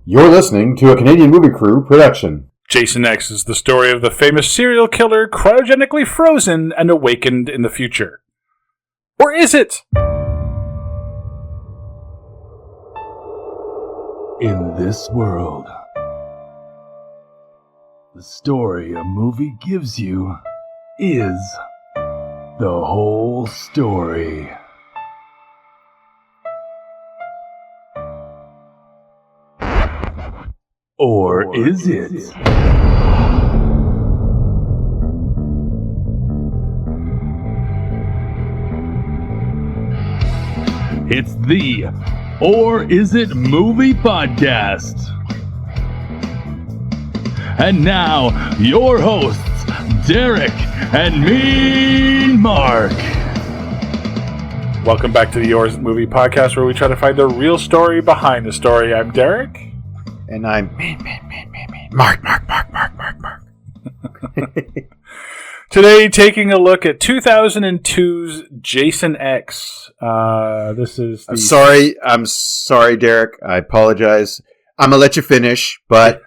You're listening to a Canadian Movie Crew production. Jason X is the story of the famous serial killer cryogenically frozen and awakened in the future. Or is it? In this world, the story a movie gives you is the whole story. Or is it? It's the Or Is It Movie Podcast. And now, your hosts, Derek and me, Mark. Welcome back to the Or Is It Movie Podcast, where we try to find the real story behind the story. I'm Derek. And I'm Mark. Today, taking a look at 2002's Jason X. This is the... I'm sorry, Derek. I apologize. I'm gonna let you finish, but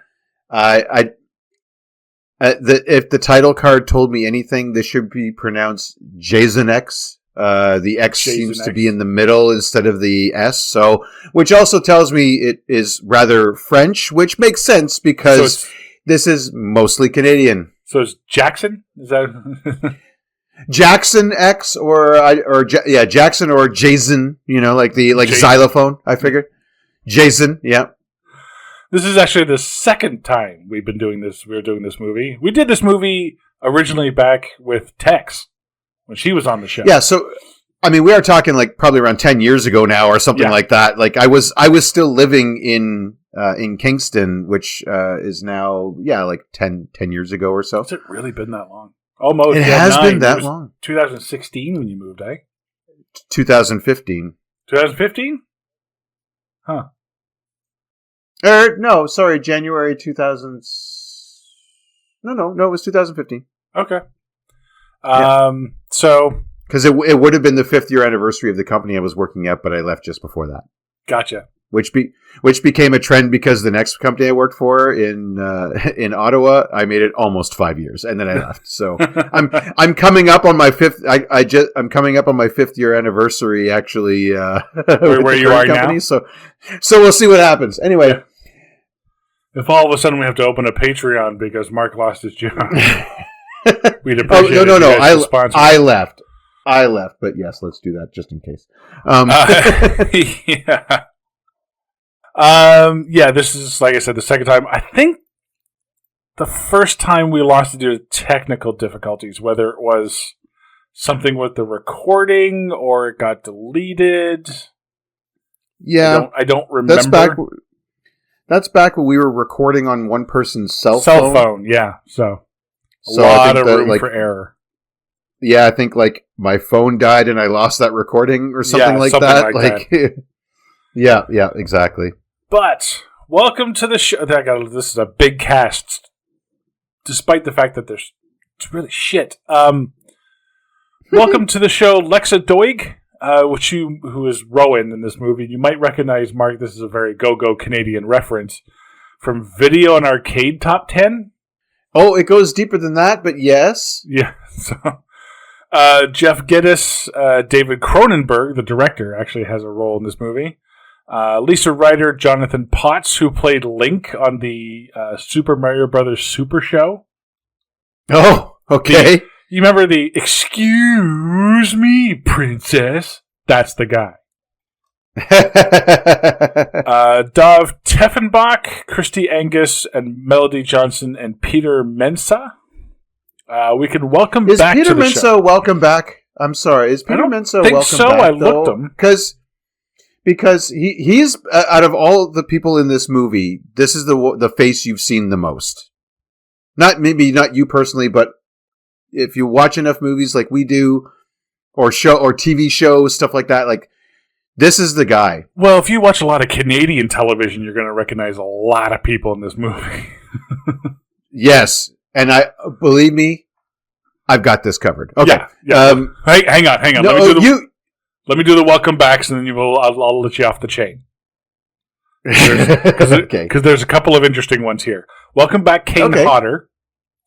if the title card told me anything, this should be pronounced Jason X. The X Jason seems X. to be in the middle instead of the S, so which also tells me it is rather French, which makes sense because this is mostly Canadian. So it's Jackson? Is that... Jackson X Jackson or Jason, like Jason. xylophone, I figured. Jason, yeah. This is actually the second time we're doing this movie. We did this movie originally back with Tex when she was on the show. Yeah, so I mean we are talking like probably around 10 years ago now or something like that. Like I was still living in Kingston, which is now like 10 years ago or so. Has it really been that long? Almost. It has been that long. 2016 when you moved, eh? 2015. 2015? Huh. No, sorry, January 2000. No, it was 2015. Okay. Yeah. So... Because it would have been the 5th year anniversary of the company I was working at, but I left just before that. Gotcha. Which became a trend because the next company I worked for in Ottawa, I made it almost 5 years, and then I left. So I'm coming up on my fifth. I'm coming up on my 5th year anniversary actually. Where you are company, now. So we'll see what happens. Anyway, if all of a sudden we have to open a Patreon because Mark lost his job, we'd appreciate it. No. I left, but yes, let's do that just in case. This is, like I said, the second time. I think the first time we lost it due to technical difficulties, whether it was something with the recording or it got deleted. Yeah. I don't remember. That's back when we were recording on one person's cell phone. Yeah. So a lot of room for error. Yeah, I think like my phone died and I lost that recording or something like that. Yeah, exactly. But welcome to the show. This is a big cast, despite the fact that it's really shit. Welcome to the show, Lexa Doig, who is Rowan in this movie. You might recognize, Mark. This is a very go-go Canadian reference from Video and Arcade Top 10. Oh, it goes deeper than that, but yes. Yeah. So. Jeff Gittes, David Cronenberg, the director, actually has a role in this movie. Lisa Ryder, Jonathan Potts, who played Link on the Super Mario Brothers Super Show. Oh, okay. You remember the "Excuse me, princess"? That's the guy. Dov Teffenbach, Christy Angus, and Melody Johnson, and Peter Mensah. We can welcome back to the show. Is Peter Mensah welcome back? I'm sorry. Is Peter Mensah welcome back? I looked him. Because he's out of all the people in this movie, this is the face you've seen the most. Maybe not you personally, but if you watch enough movies like we do, or TV shows, stuff like that, like this is the guy. Well, if you watch a lot of Canadian television, you're going to recognize a lot of people in this movie. Yes. And believe me, I've got this covered. Okay. Yeah. Hang on. No, Let me do the welcome backs, and then I'll let you off the chain. Because there's a couple of interesting ones here. Welcome back, Kane Hodder,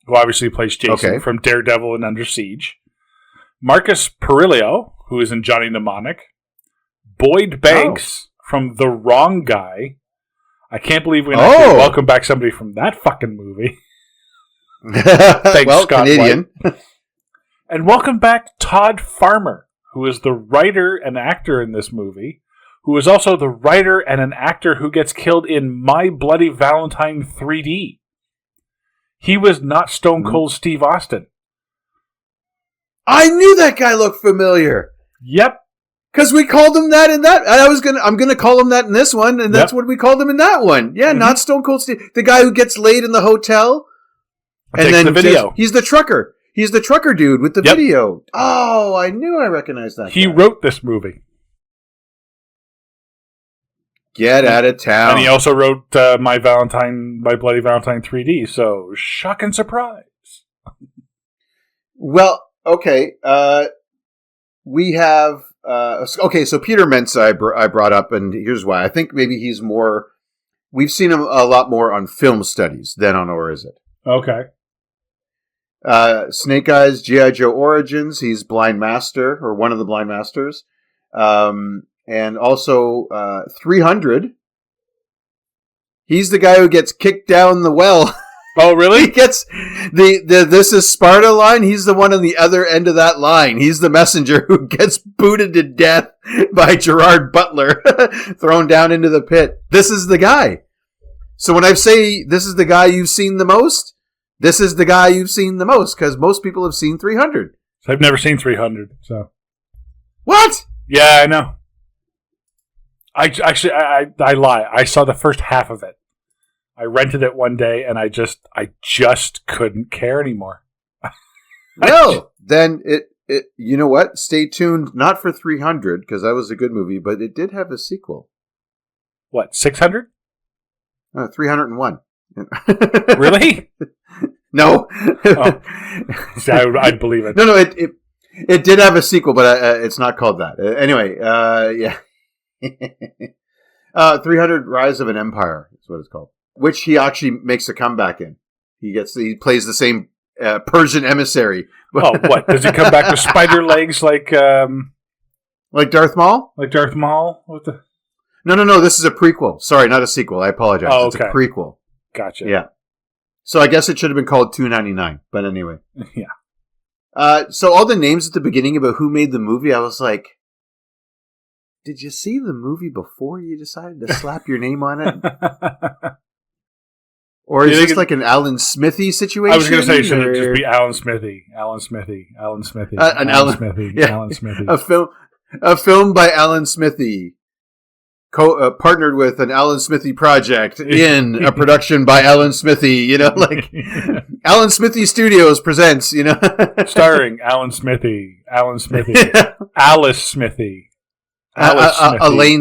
who obviously plays Jason from Daredevil and Under Siege. Marcus Perillo, who is in Johnny Mnemonic. Boyd Banks from The Wrong Guy. I can't believe we actually welcome back somebody from that fucking movie. Thanks, Scott Canadian. White. And welcome back Todd Farmer, who is the writer and actor in this movie, who is also the writer and an actor who gets killed in My Bloody Valentine 3D. He was not Stone Cold Steve Austin. I knew that guy looked familiar. Yep. Because we called him that in that. I'm gonna call him that in this one, and that's what we called him in that one. Yeah, not Stone Cold Steve. The guy who gets laid in the hotel. And then the video. He's the trucker. He's the trucker dude with the video. Oh, I knew I recognized that. He wrote this movie. Get out of town. And he also wrote My Bloody Valentine 3D. So, shock and surprise. Well, okay. We have... so Peter Mensah I brought up, and here's why. I think maybe he's more... We've seen him a lot more on film studies than on Or Is It? Okay. Snake Eyes, G.I. Joe Origins, he's Blind Master, or one of the Blind Masters. And also 300. He's the guy who gets kicked down the well. Oh, really? He gets the This Is Sparta line. He's the one on the other end of that line. He's the messenger who gets booted to death by Gerard Butler, thrown down into the pit. This is the guy. So when I say this is the guy you've seen the most, this is the guy you've seen the most, because most people have seen 300. I've never seen 300, so. What? Yeah, I know. I lie. I saw the first half of it. I rented it one day, and I just couldn't care anymore. Well, then it you know what? Stay tuned, not for 300, because that was a good movie, but it did have a sequel. What, 600? 301. Really? No. Oh. See, I'd believe it. No, it did have a sequel, but it's not called that. Anyway, yeah. 300 Rise of an Empire is what it's called, which he actually makes a comeback in. He plays the same Persian emissary. Oh, what? Does he come back with spider legs like Darth Maul? Like Darth Maul? What the? No. This is a prequel. Sorry, not a sequel. I apologize. Oh, okay. It's a prequel. Gotcha. Yeah. So I guess it should have been called 299. But anyway. Yeah. So all the names at the beginning about who made the movie, I was like, did you see the movie before you decided to slap your name on it? Or is this like an Alan Smithy situation? I was going to say, should it just be Alan Smithy? Alan Smithy. Alan Smithy. Alan Smithy. Yeah. Alan Smithy. A film by Alan Smithy. Partnered with an Alan Smithy project in a production by Alan Smithy, like Alan Smithy Studios presents, starring Alan Smithy, Alice Smithy, Elaine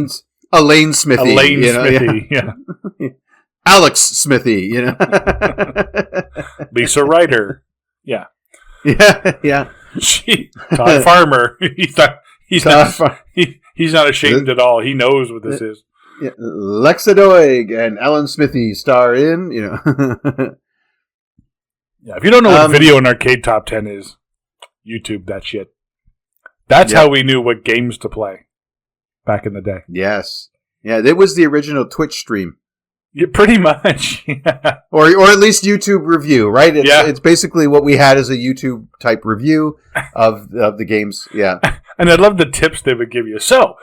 Smithy, Elaine Smithy, yeah. Alex Smithy, Lisa Ryder, yeah. Todd Farmer, He's not ashamed at all. He knows what this is. Yeah. Lexa Doig and Alan Smithy star in, Yeah, if you don't know what Video and Arcade Top 10 is, YouTube that shit. That's how we knew what games to play back in the day. Yes. Yeah, it was the original Twitch stream. Yeah, pretty much. Yeah. Or at least YouTube review, right? It's basically what we had as a YouTube type review of the games. Yeah. And I love the tips they would give you. So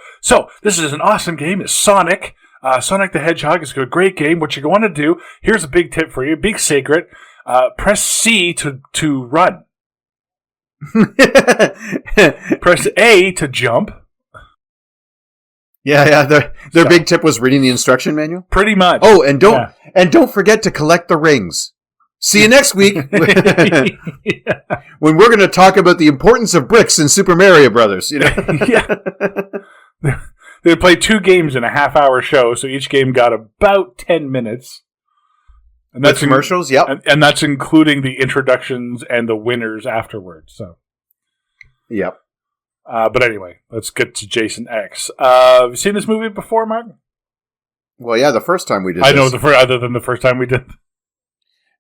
this is an awesome game. It's Sonic. Sonic the Hedgehog is a great game. What you're going to do, here's a big tip for you, big secret. Press C to run. Press A to jump. Yeah. Their big tip was reading the instruction manual. Pretty much. Oh, and don't forget to collect the rings. See you next week when we're going to talk about the importance of bricks in Super Mario Brothers. Yeah. They played 2 games in a half-hour show, so each game got about 10 minutes. And that's commercials. Yep. And that's including the introductions and the winners afterwards. So. Yep. But anyway, let's get to Jason X. Have you seen this movie before, Martin? Well, yeah, the first time we did I know, other than the first time we did.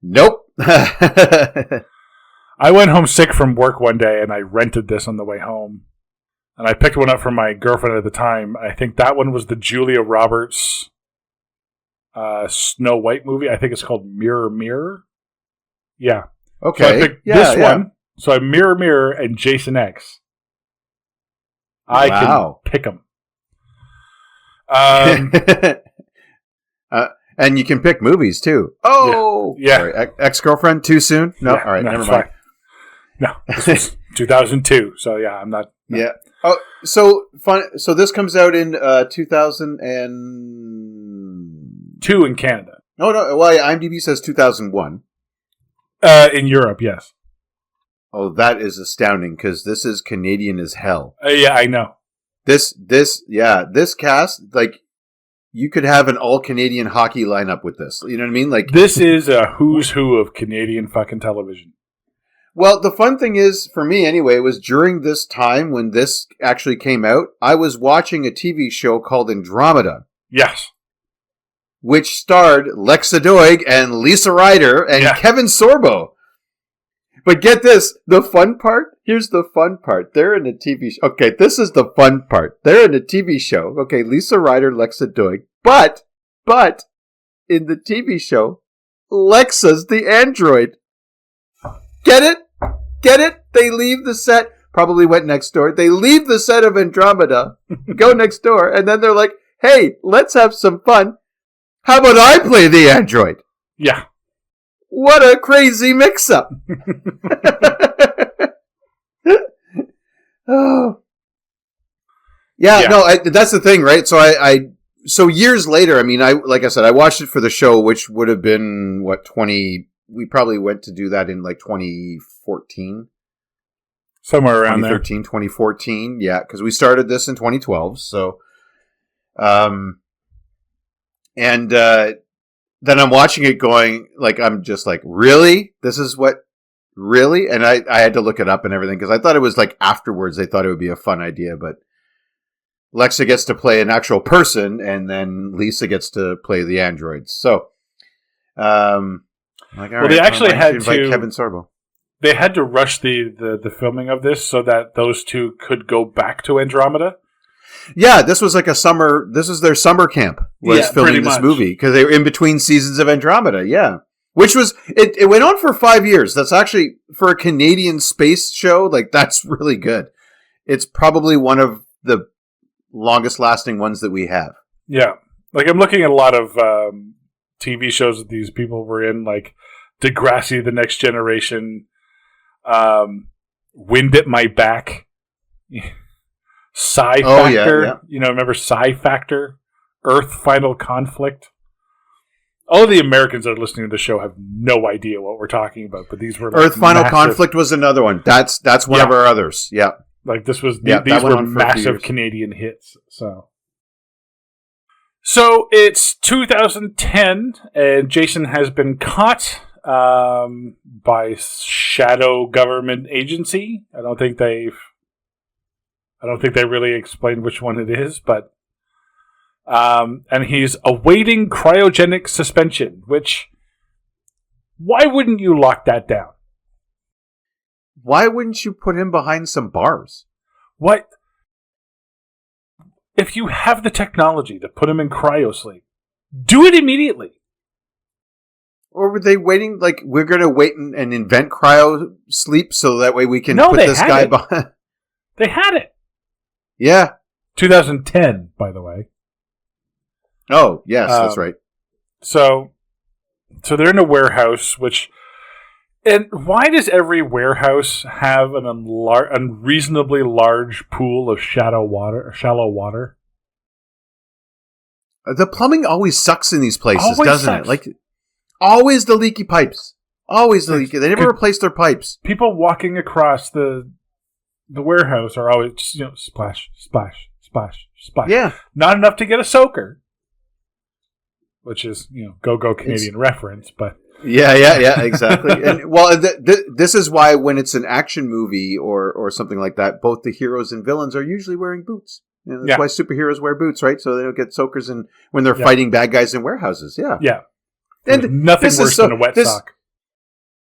Nope. I went home sick from work one day, and I rented this on the way home. And I picked one up from my girlfriend at the time. I think that one was the Julia Roberts Snow White movie. I think it's called Mirror, Mirror. Yeah. Okay. So I picked this one. So I Mirror, Mirror, and Jason X. I can pick them. And you can pick movies, too. Oh! Yeah. Sorry, ex-girlfriend, too soon? No? Yeah, All right, no, never mind. No, this was 2002, so yeah, I'm not... No. Yeah. Oh, so fun. So this comes out in 2002 in Canada. No. Well, yeah, IMDb says 2001. In Europe, yes. Oh, that is astounding because this is Canadian as hell. Yeah, I know. This cast, like, you could have an all-Canadian hockey lineup with this. You know what I mean? Like, this is a who's who of Canadian fucking television. Well, the fun thing is, for me anyway, was during this time when this actually came out, I was watching a TV show called Andromeda. Yes. Which starred Lexa Doig and Lisa Ryder and Kevin Sorbo. But get this, the fun part? Here's the fun part. They're in a TV show. Okay, this is the fun part. They're in a TV show. Okay, Lisa Ryder, Lexa Doig. But, in the TV show, Lexa's the android. Get it? Get it? They leave the set, probably went next door. They leave the set of Andromeda, go next door, and then they're like, hey, let's have some fun. How about I play the android? Yeah. What a crazy mix-up. Oh. Yeah, no, that's the thing, right? So so years later, I mean, like I said, I watched it for the show, which would have been, we probably went to do that in like 2014. Somewhere around 2013, 2014. Yeah, because we started this in 2012. So, and then I'm watching it going, like, I'm just like, really? This is what, really? And I had to look it up and everything because I thought it was like afterwards they thought it would be a fun idea, but Lexa gets to play an actual person and then Lisa gets to play the androids. So, they actually had to Kevin Sorbo. They had to rush the filming of this so that those two could go back to Andromeda. Yeah, this was like this is their summer camp was filming this movie because they were in between seasons of Andromeda. Yeah. Which was, it went on for 5 years. That's actually, for a Canadian space show, like, that's really good. It's probably one of the longest lasting ones that we have. Yeah. Like, I'm looking at a lot of TV shows that these people were in, like Degrassi, The Next Generation, Wind at My Back, Psi Factor. Yeah. You know, remember Psi Factor? Earth Final Conflict. All the Americans that are listening to the show have no idea what we're talking about, but these were like Earth Final Conflict was another one. That's one of our others. Yeah. Like this was these were massive Canadian hits. So it's 2010 and Jason has been caught by shadow government agency. I don't think they really explained which one it is, but and he's awaiting cryogenic suspension, which, why wouldn't you lock that down? Why wouldn't you put him behind some bars? What? If you have the technology to put him in cryosleep, do it immediately. Or were they waiting, like, we're going to wait and invent cryo sleep so that way we can put this guy behind? They had it. Yeah. 2010, by the way. Oh, yes, that's right. So they're in a warehouse, and why does every warehouse have an unreasonably large pool of shallow water? The plumbing always sucks in these places, doesn't it? Like, always the leaky pipes. Always the leaky. They never replace their pipes. People walking across the warehouse are always just, splash, splash, splash, splash. Yeah. Not enough to get a soaker. Which is, go Canadian reference, but... Yeah, exactly. And well, this is why when it's an action movie or something like that, both the heroes and villains are usually wearing boots. You know, that's why superheroes wear boots, right? So they don't get soakers in when they're fighting bad guys in warehouses. Yeah. Yeah. And nothing worse than a wet sock.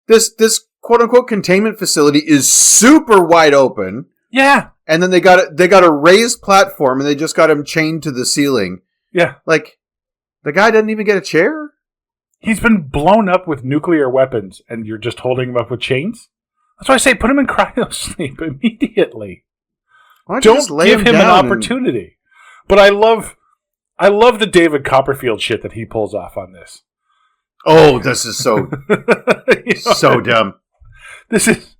This quote unquote containment facility is super wide open. Yeah. And then they got a raised platform and they just got him chained to the ceiling. Yeah. Like, the guy doesn't even get a chair? He's been blown up with nuclear weapons and you're just holding him up with chains? That's why I say put him in cryo sleep immediately. Don't give him an opportunity. But I love the David Copperfield shit that he pulls off on this. Oh, this is so so dumb. This is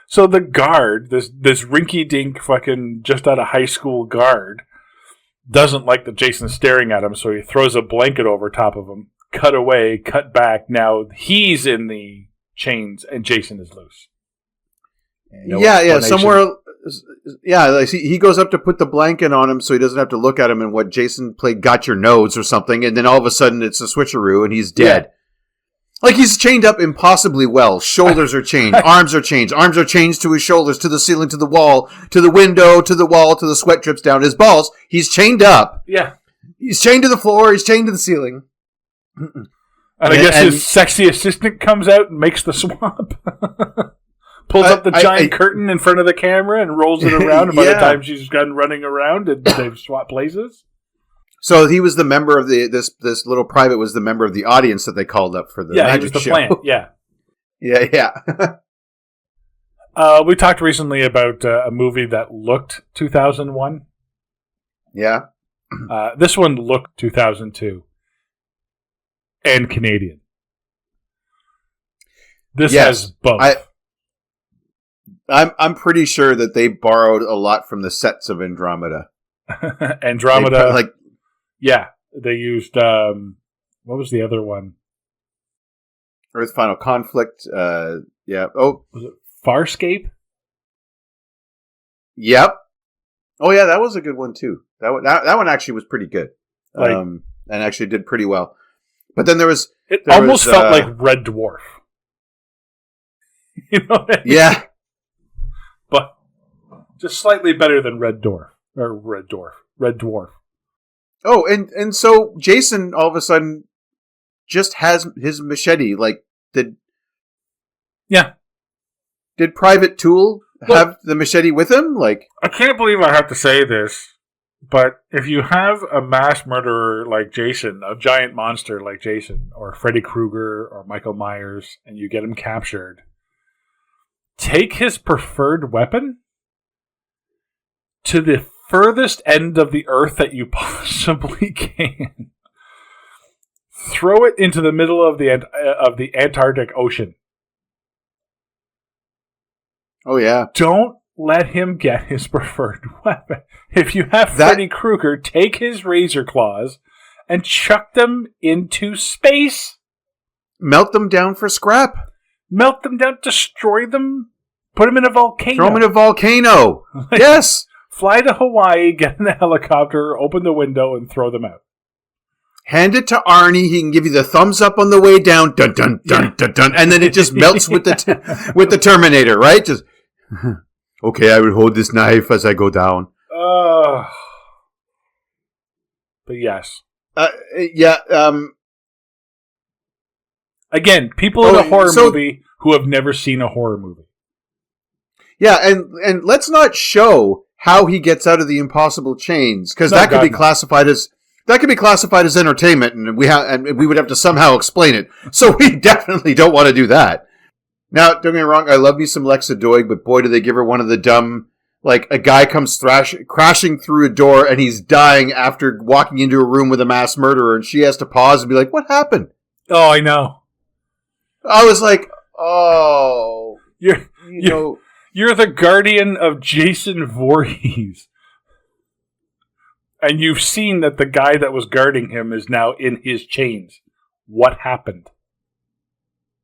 so the guard, this rinky-dink fucking just out of high school guard, doesn't like that Jason's staring at him, so he throws a blanket over top of him. Cut away, cut back. Now he's in the chains and Jason is loose. Somewhere. Yeah, like he goes up to put the blanket on him so he doesn't have to look at him, and what Jason played got your nose or something, and then all of a sudden it's a switcheroo and he's dead. Yeah. Like, he's chained up impossibly well. Shoulders are chained, arms are chained to his shoulders, to the ceiling, to the wall, to the window, to the wall, to the sweat drips down his balls. He's chained up. Yeah. He's chained to the floor, he's chained to the ceiling. And I guess his sexy assistant comes out and makes the swap. Pulls up the giant curtain in front of the camera and rolls it around. And by the time she's done running around, and they've swapped places. So he was the member of this little private was the member of the audience that they called up for the magic show. Plant. Yeah, yeah. We talked recently about a movie that looked 2001. Yeah. This one looked 2002 and Canadian. This has both. I'm pretty sure that they borrowed a lot from the sets of Andromeda. Andromeda, they used what was the other one? Earth Final Conflict. Oh, was it Farscape? Yep. Oh yeah, that was a good one too. That one actually was pretty good, and actually did pretty well. But then there almost felt like Red Dwarf. You know what I mean? Yeah. But just slightly better than Red Dwarf. Red Dwarf. Oh, and so Jason all of a sudden just has his machete. Like, did Private Tool have the machete with him? Like, I can't believe I have to say this, but if you have a mass murderer like Jason, a giant monster like Jason, or Freddy Krueger, or Michael Myers, and you get him captured, take his preferred weapon to the furthest end of the earth that you possibly can. Throw it into the middle of the Antarctic Ocean. Oh, yeah. Don't let him get his preferred weapon. If you have Freddy Krueger, take his razor claws and chuck them into space. Melt them down for scrap. Melt them down, destroy them, put them in a volcano. Throw them in a volcano. Yes. Fly to Hawaii, get in a helicopter, open the window, and throw them out. Hand it to Arnie. He can give you the thumbs up on the way down. Dun dun dun dun dun, and then it just melts with the Terminator, right? Just okay. I will hold this knife as I go down. But yes. Yeah. Again, people in a horror movie who have never seen a horror movie. Yeah, and let's not show how he gets out of the impossible chains, because that could be classified as entertainment, and we would have to somehow explain it. So we definitely don't want to do that. Now, don't get me wrong, I love me some Lexa Doig, but boy, do they give her one of the dumb, like, a guy comes crashing through a door and he's dying after walking into a room with a mass murderer, and she has to pause and be like, "What happened?" Oh, I know. I was like, "Oh, You're the guardian of Jason Voorhees. And you've seen that the guy that was guarding him is now in his chains. What happened?"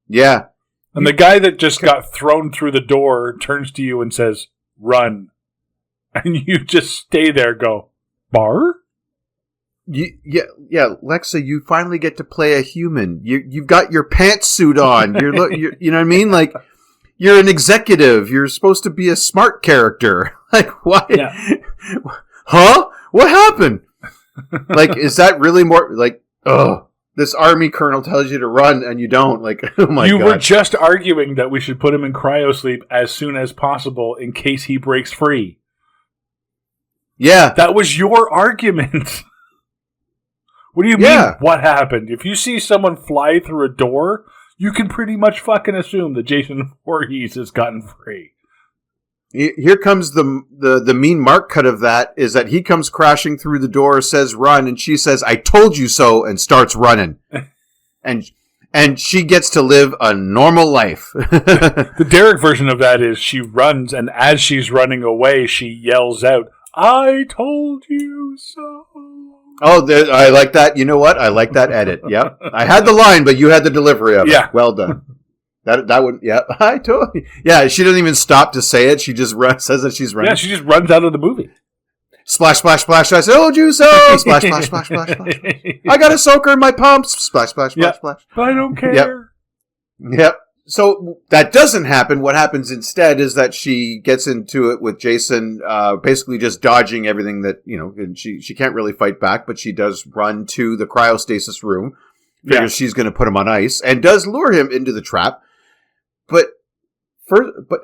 Yeah. And the guy that just got thrown through the door turns to you and says, "Run." And you just stay there, go, "Bar?" Yeah, Lexa, you finally get to play a human. You've got your pantsuit on. You're you know what I mean? Like, you're an executive. You're supposed to be a smart character. Like, why? Yeah. huh? What happened? Like, is that really more like, oh, this army colonel tells you to run and you don't? Like, oh my God. You were just arguing that we should put him in cryosleep as soon as possible in case he breaks free. Yeah. That was your argument. What do you mean, what happened? If you see someone fly through a door, you can pretty much fucking assume that Jason Voorhees has gotten free. Here comes the mean Mark cut of that, is that he comes crashing through the door, says run, and she says, I told you so, and starts running. and she gets to live a normal life. The Derek version of that is she runs, and as she's running away, she yells out, I told you so. Oh, I like that. You know what? I like that edit. Yep. I had the line, but you had the delivery of it. Yeah. Well done. That would, yeah. I told you. Yeah, she doesn't even stop to say it. She just says that she's running. Yeah, she just runs out of the movie. Splash, splash, splash. I told you so. Splash, splash, splash, splash, splash. I got a soaker in my pumps. Splash, splash, splash, splash. But I don't care. Yep. So that doesn't happen. What happens instead is that she gets into it with Jason, basically just dodging everything that, and she can't really fight back, but she does run to the cryostasis room, figures she's going to put him on ice, and does lure him into the trap. But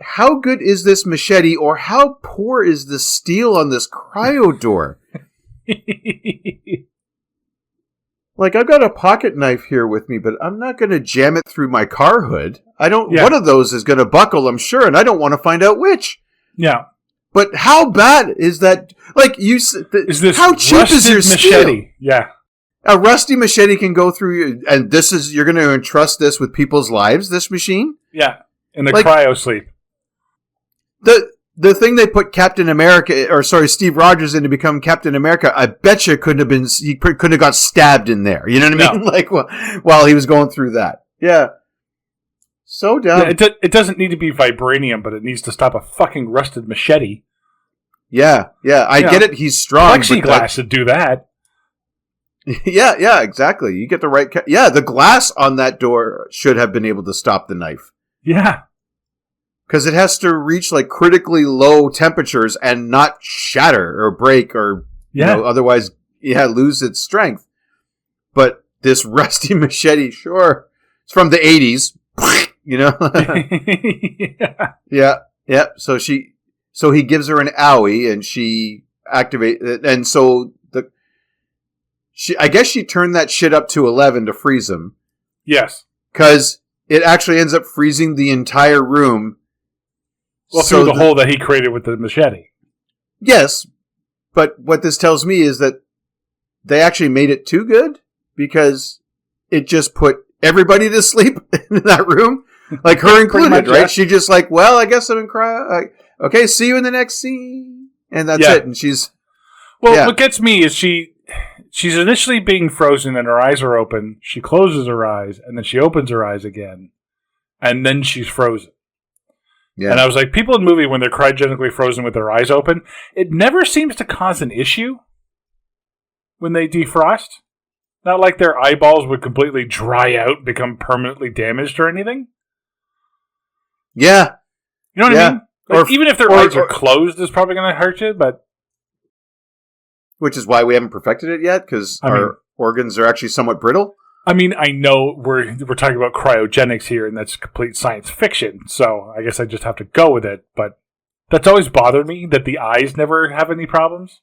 how good is this machete, or how poor is the steel on this cryo door? Like, I've got a pocket knife here with me, but I'm not going to jam it through my car hood. One of those is going to buckle, I'm sure, and I don't want to find out which. Yeah. But how bad is that? Like, how cheap is your machete? Steel? Yeah. A rusty machete can go through, and you're going to entrust this with people's lives, this machine? Yeah. In the cryo sleep. The thing they put Steve Rogers in to become Captain America, I bet you he couldn't have got stabbed in there. You know what I mean? Like, while he was going through that. Yeah. So dumb. Yeah, it doesn't need to be vibranium, but it needs to stop a fucking rusted machete. Yeah. I get it. He's strong. Plexiglass would do that. Yeah, exactly. You get the right... the glass on that door should have been able to stop the knife. Yeah. Because it has to reach like critically low temperatures and not shatter or break or otherwise lose its strength. But this rusty machete, sure, it's from the 80s, Yeah. So he gives her an owie and she activates, and so I guess she turned that shit up to 11 to freeze him. Yes. Because it actually ends up freezing the entire room. Well, through the hole that he created with the machete. Yes, but what this tells me is that they actually made it too good because it just put everybody to sleep in that room, like her included, right? She just like, well, I guess I'm in cryo. Okay, see you in the next scene, and that's it. And she's what gets me is she's initially being frozen and her eyes are open. She closes her eyes and then she opens her eyes again, and then she's frozen. Yeah. And I was like, people in the movie, when they're cryogenically frozen with their eyes open, it never seems to cause an issue when they defrost. Not like their eyeballs would completely dry out, become permanently damaged or anything. Yeah. You know what I mean? Like, even if their eyes are closed, it's probably going to hurt you, but... Which is why we haven't perfected it yet, because our organs are actually somewhat brittle. I mean, I know we're talking about cryogenics here, and that's complete science fiction, so I guess I just have to go with it, but that's always bothered me, that the eyes never have any problems.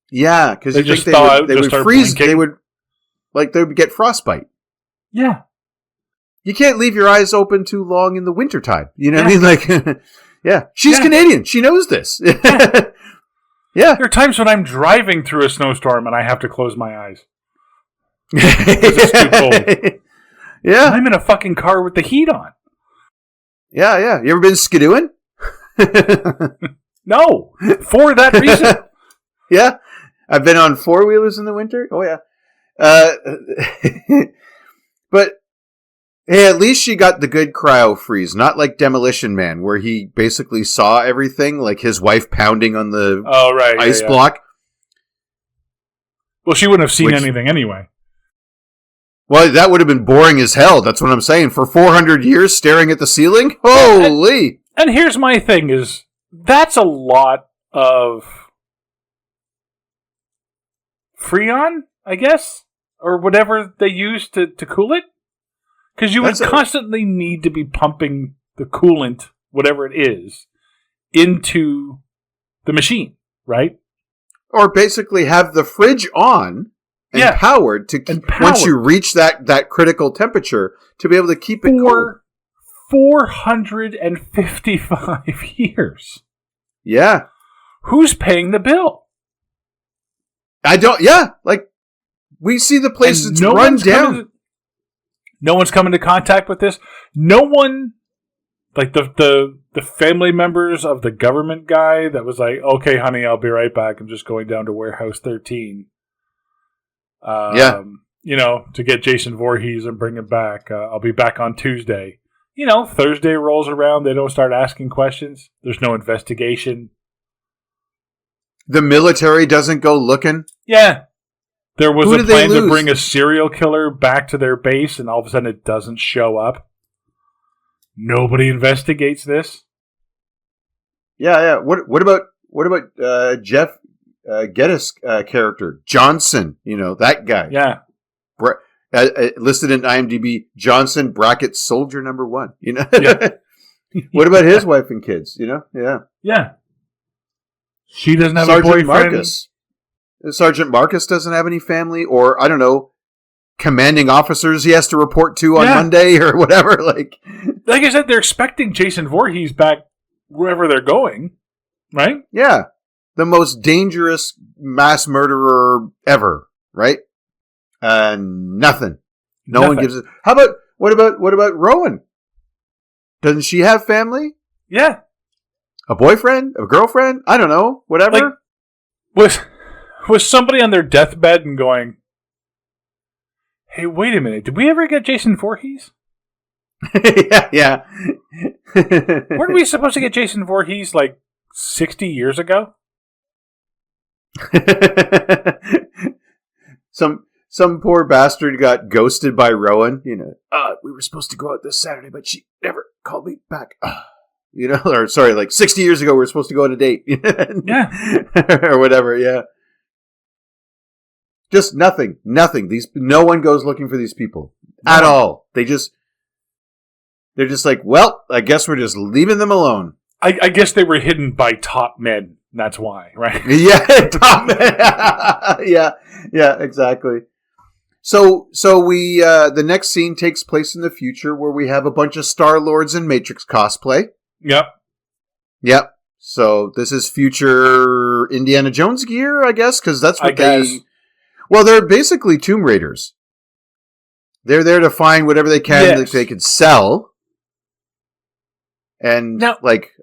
Yeah, because they would freeze, blinking. they would get frostbite. Yeah. You can't leave your eyes open too long in the wintertime. You know what I mean? Like, yeah. She's Canadian. She knows this. Yeah. There are times when I'm driving through a snowstorm and I have to close my eyes. Because it's too cold. Yeah. I'm in a fucking car with the heat on. Yeah. You ever been skidooing? No. For that reason. Yeah. I've been on four-wheelers in the winter. Oh, yeah. But, hey, at least she got the good cryo freeze. Not like Demolition Man, where he basically saw everything, like his wife pounding on the ice block. Well, she wouldn't have seen anything anyway. Well, that would have been boring as hell. That's what I'm saying. For 400 years staring at the ceiling? Holy! And here's my thing is, that's a lot of Freon, I guess, or whatever they use to cool it. Because you would constantly need to be pumping the coolant, whatever it is, into the machine, right? Or basically have the fridge on and powered once you reach that critical temperature to be able to keep it cool. 455 years. Yeah. Who's paying the bill? Like, we see the place that's run down. No one's come into contact with this. No one, like the family members of the government guy that was like, okay, honey, I'll be right back. I'm just going down to warehouse 13. To get Jason Voorhees and bring him back. I'll be back on Tuesday. Thursday rolls around. They don't start asking questions. There's no investigation. The military doesn't go looking. Yeah. There was a plan to bring a serial killer back to their base, and all of a sudden it doesn't show up. Nobody investigates this. Yeah. What about Jeff Geddes' character Johnson? That guy. Yeah. Listed in IMDb, Johnson brackets soldier number 1. Yeah. What about his wife and kids? Yeah. Yeah. She doesn't have a boyfriend. Sergeant Marcus doesn't have any family, or I don't know, commanding officers he has to report to on Monday or whatever. Like I said, they're expecting Jason Voorhees back wherever they're going, right? Yeah, the most dangerous mass murderer ever, right? Nothing. No one gives it. What about Rowan? Doesn't she have family? Yeah, a boyfriend, a girlfriend? I don't know. Whatever. Was somebody on their deathbed and going, hey, wait a minute, did we ever get Jason Voorhees? Yeah. Weren't we supposed to get Jason Voorhees like 60 years ago? Some poor bastard got ghosted by Rowan. We were supposed to go out this Saturday, but she never called me back. Or sorry, like 60 years ago we were supposed to go on a date. Yeah. Or whatever, yeah. Just nothing. No one goes looking for these people at all. They're just like, well, I guess we're just leaving them alone. I guess they were hidden by top men. That's why, right? Yeah, top men. yeah, exactly. So we the next scene takes place in the future where we have a bunch of Star-Lords in Matrix cosplay. Yep. So this is future Indiana Jones gear, I guess, because that's what Well, they're basically Tomb Raiders. They're there to find whatever they can that they could sell. And, I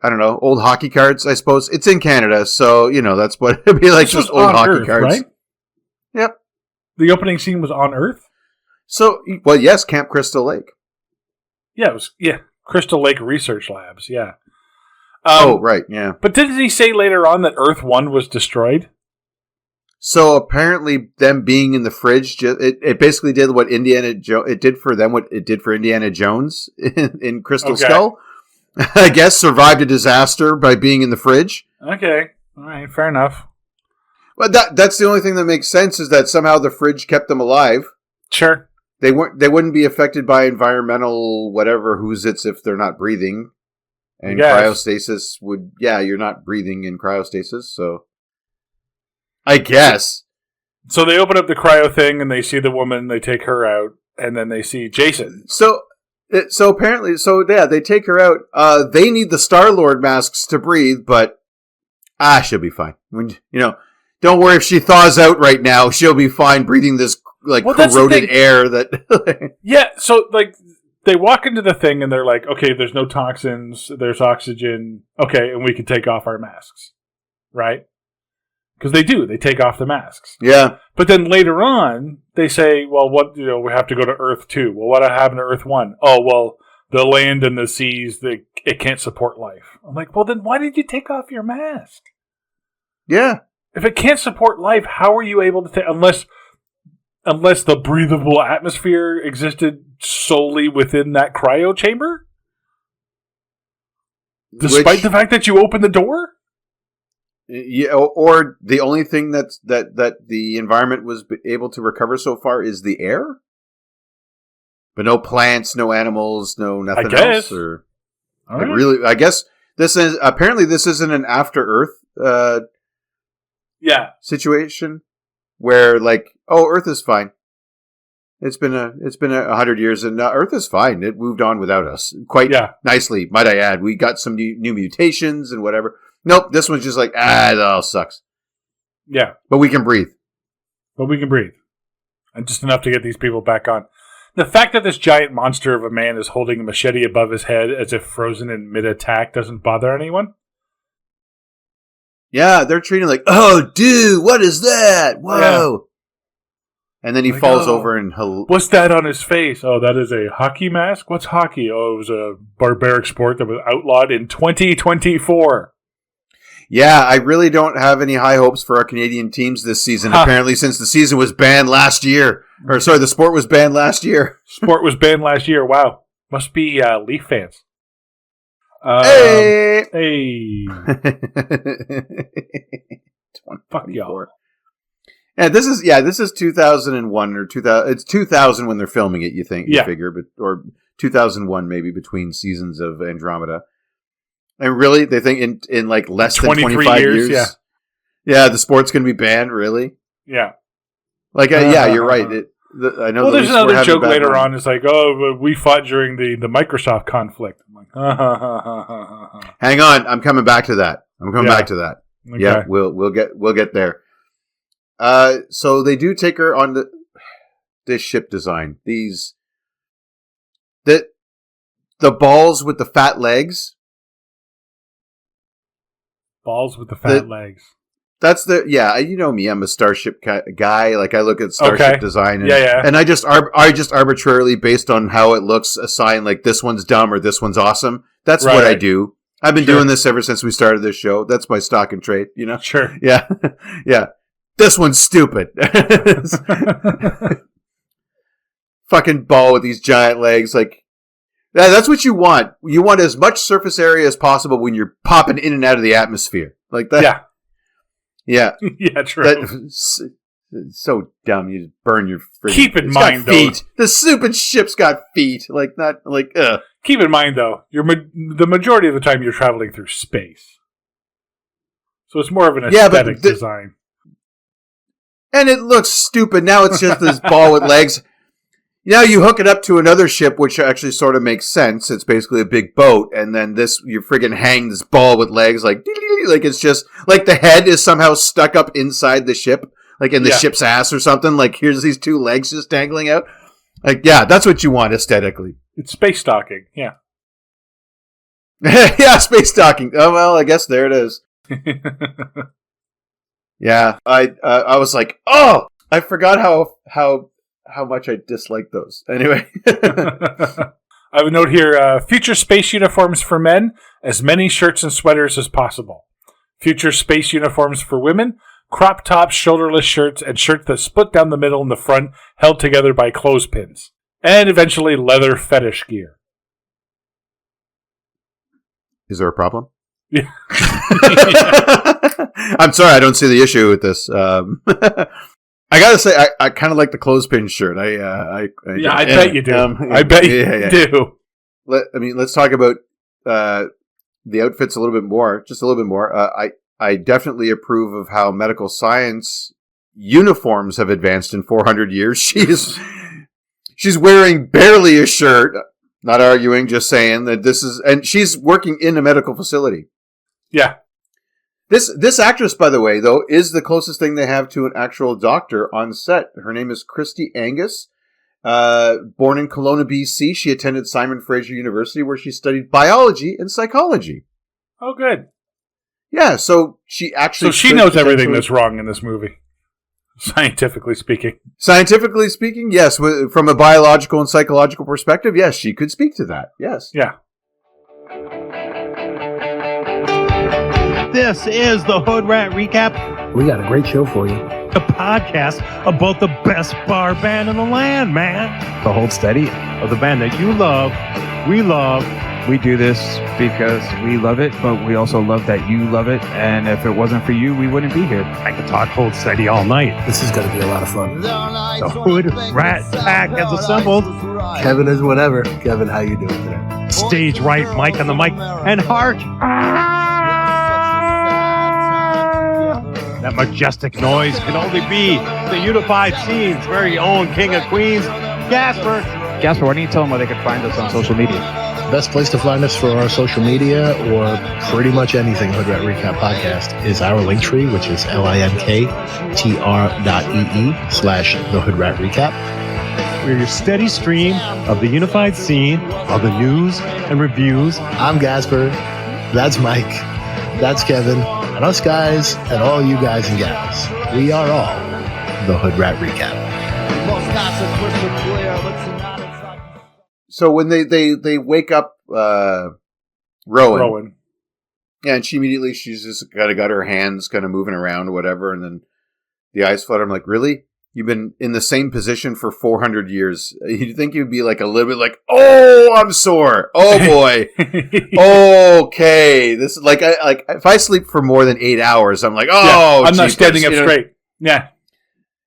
don't know, old hockey cards, I suppose. It's in Canada, so, that's what it'd be like, just old hockey Earth, cards. Right? Yep. The opening scene was on Earth? So, well, yes, Camp Crystal Lake. Yeah, it was, Crystal Lake Research Labs, yeah. Right, yeah. But didn't he say later on that Earth 1 was destroyed? So apparently, them being in the fridge, it basically did what it did for them, what it did for Indiana Jones in Crystal Skull. I guess survived a disaster by being in the fridge. Okay, all right, fair enough. Well, that's the only thing that makes sense is that somehow the fridge kept them alive. Sure, they wouldn't be affected by environmental whatever who's-its if they're not breathing, and cryostasis would. Yeah, you're not breathing in cryostasis, so. I guess. So they open up the cryo thing and they see the woman, they take her out, and then they see Jason. So apparently, they take her out. They need the Star-Lord masks to breathe, but she'll be fine. Don't worry if she thaws out right now. She'll be fine breathing this corroded air that. Yeah, so they walk into the thing and they're like, okay, there's no toxins, there's oxygen, okay, and we can take off our masks, right? Because they take off the masks. Yeah. But then later on, they say, well, we have to go to Earth 2. Well, what happened to Earth 1? Oh, well, the land and the seas, it can't support life. I'm like, well, then why did you take off your mask? Yeah. If it can't support life, how are you able to unless the breathable atmosphere existed solely within that cryo chamber? Despite the fact that you opened the door? Yeah, or the only thing that the environment was able to recover so far is the air, but no plants, no animals, no nothing else. Or like right. Really, I guess this isn't an After Earth situation where like Earth is fine. It's been 100 years and Earth is fine. It moved on without us quite nicely, might I add. We got some new mutations and whatever. Nope, this one's just like, that all sucks. Yeah. But we can breathe. And just enough to get these people back on. The fact that this giant monster of a man is holding a machete above his head as if frozen in mid-attack doesn't bother anyone? Yeah, they're treating like, oh, dude, what is that? Whoa. Yeah. And then he falls over and... What's that on his face? Oh, that is a hockey mask? What's hockey? Oh, it was a barbaric sport that was outlawed in 2024. Yeah, I really don't have any high hopes for our Canadian teams this season, apparently, since the season was banned last year. Or, sorry, the sport was banned last year. Sport was banned last year. Wow. Must be Leaf fans. Hey! Fuck y'all. Yeah, this is 2001 or 2000. It's 2000 when they're filming it. You figure, but or 2001 maybe between seasons of Andromeda. And really, they think in like less than 25 years, yeah, the sport's going to be banned. Really? Yeah. Like, you're right. I know. Well, there's another joke later on. It's like, we fought during the Microsoft conflict. I'm like, hang on, I'm coming back to that. Okay. Yeah, we'll get there. So they do take her on this ship design. The balls with the fat legs. Balls with the fat legs. That's you know me. I'm a Starship guy. Like I look at Starship design, and I just arbitrarily, based on how it looks, assign like this one's dumb or this one's awesome. That's what I do. I've been doing this ever since we started this show. That's my stock and trade. You know. Sure. Yeah. Yeah. This one's stupid. Fucking ball with these giant legs, like. Yeah, that's what you want. You want as much surface area as possible when you're popping in and out of the atmosphere. Like that. Yeah. Yeah. Yeah, true. That's so dumb. You just burn your freaking... Keep in mind, though. Feet. The stupid ship's got feet. Like, not, like, ugh. Keep in mind, though, the majority of the time you're traveling through space. So it's more of an aesthetic design. And it looks stupid. Now it's just this ball with legs. Now you hook it up to another ship, which actually sort of makes sense. It's basically a big boat, and then you friggin' hang this ball with legs, like it's just like the head is somehow stuck up inside the ship, like in the ship's ass or something. Like here's these two legs just dangling out. Like that's what you want aesthetically. It's space docking, yeah. Yeah, space docking. Oh well, I guess there it is. Yeah, I was like, oh, I forgot how much I dislike those. Anyway. I have a note here. Future space uniforms for men, as many shirts and sweaters as possible. Future space uniforms for women, crop tops, shoulderless shirts, and shirts that split down the middle and the front, held together by clothespins. And eventually leather fetish gear. Is there a problem? Yeah. I'm sorry, I don't see the issue with this. I gotta say, I kind of like the clothespin shirt. I bet you do. I bet you do. Let's talk about the outfits a little bit more, just a little bit more. I definitely approve of how medical science uniforms have advanced in 400 years. She's wearing barely a shirt. Not arguing, just saying that and she's working in a medical facility. Yeah. This actress, by the way, though, is the closest thing they have to an actual doctor on set. Her name is Christy Angus. Born in Kelowna, BC, she attended Simon Fraser University, where she studied biology and psychology. Oh, good. Yeah, so she actually... So she knows everything that's wrong in this movie, scientifically speaking. Scientifically speaking, yes. From a biological and psychological perspective, yes, she could speak to that. Yes. Yeah. This is the Hood Rat Recap. We got a great show for you. A podcast about the best bar band in the land, man. So hold steady. Of the band that you love, we love, We do this because we love it, but we also love that you love it. And if it wasn't for you, we wouldn't be here. I could talk hold steady all night. This is going to be a lot of fun. The Hood Rat Pack has assembled. Kevin is whatever. Kevin, how you doing today? Stage right, Mike on the mic, and Hark. That majestic noise can only be the Unified Scene's very own King of Queens, Gasper. Gasper, why don't you tell them where they can find us on social media? Best place to find us for our social media or pretty much anything Hood Rat Recap Podcast is our link tree, which is linktr.ee/the Hood Rat Recap. We're your steady stream of the Unified Scene, of the news and reviews. I'm Gasper. That's Mike. That's Kevin. And us guys and all you guys and gals. We are all the Hood Rat Recap. So when they wake up Rowan. Yeah, and she's just kind of got her hands kind of moving around or whatever, and then the eyes flutter. I'm like, really? You've been in the same position for 400 years. You'd think you'd be like a little bit like, oh, I'm sore. Oh boy. Okay. This is like if I sleep for more than 8 hours, I'm like, oh, yeah, I'm not standing up you know? straight. Yeah.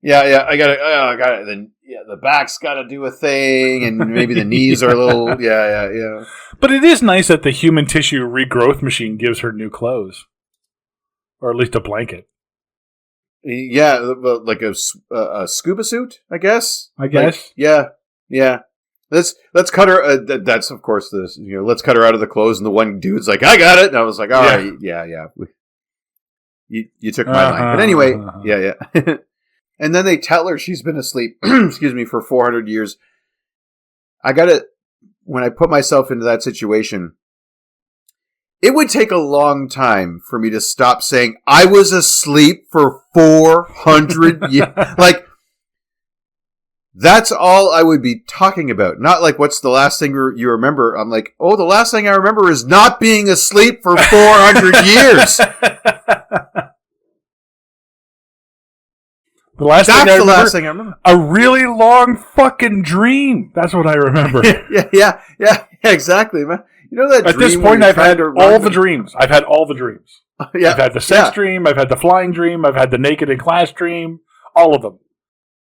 Yeah. I got it. Then the back's got to do a thing, and maybe the knees are a little. Yeah. But it is nice that the human tissue regrowth machine gives her new clothes, or at least a blanket. Yeah, like a scuba suit, I guess. Like, yeah. Let's cut her. That's of course this. Let's cut her out of the clothes, and the one dude's like, "I got it," and I was like, "All right, yeah." You took my line, but anyway, yeah. And then they tell her she's been asleep. excuse me, for 400 years. I got it. When I put myself into that situation, it would take a long time for me to stop saying I was asleep for 400 years. Like, that's all I would be talking about. Not like, what's the last thing you remember? I'm like, oh, the last thing I remember is not being asleep for 400 years. The last thing I remember. A really long fucking dream. That's what I remember. yeah, exactly, man. You know that at this point, I've had all the dreams. I've had all the dreams. Yeah, I've had the sex dream. I've had the flying dream. I've had the naked in class dream. All of them.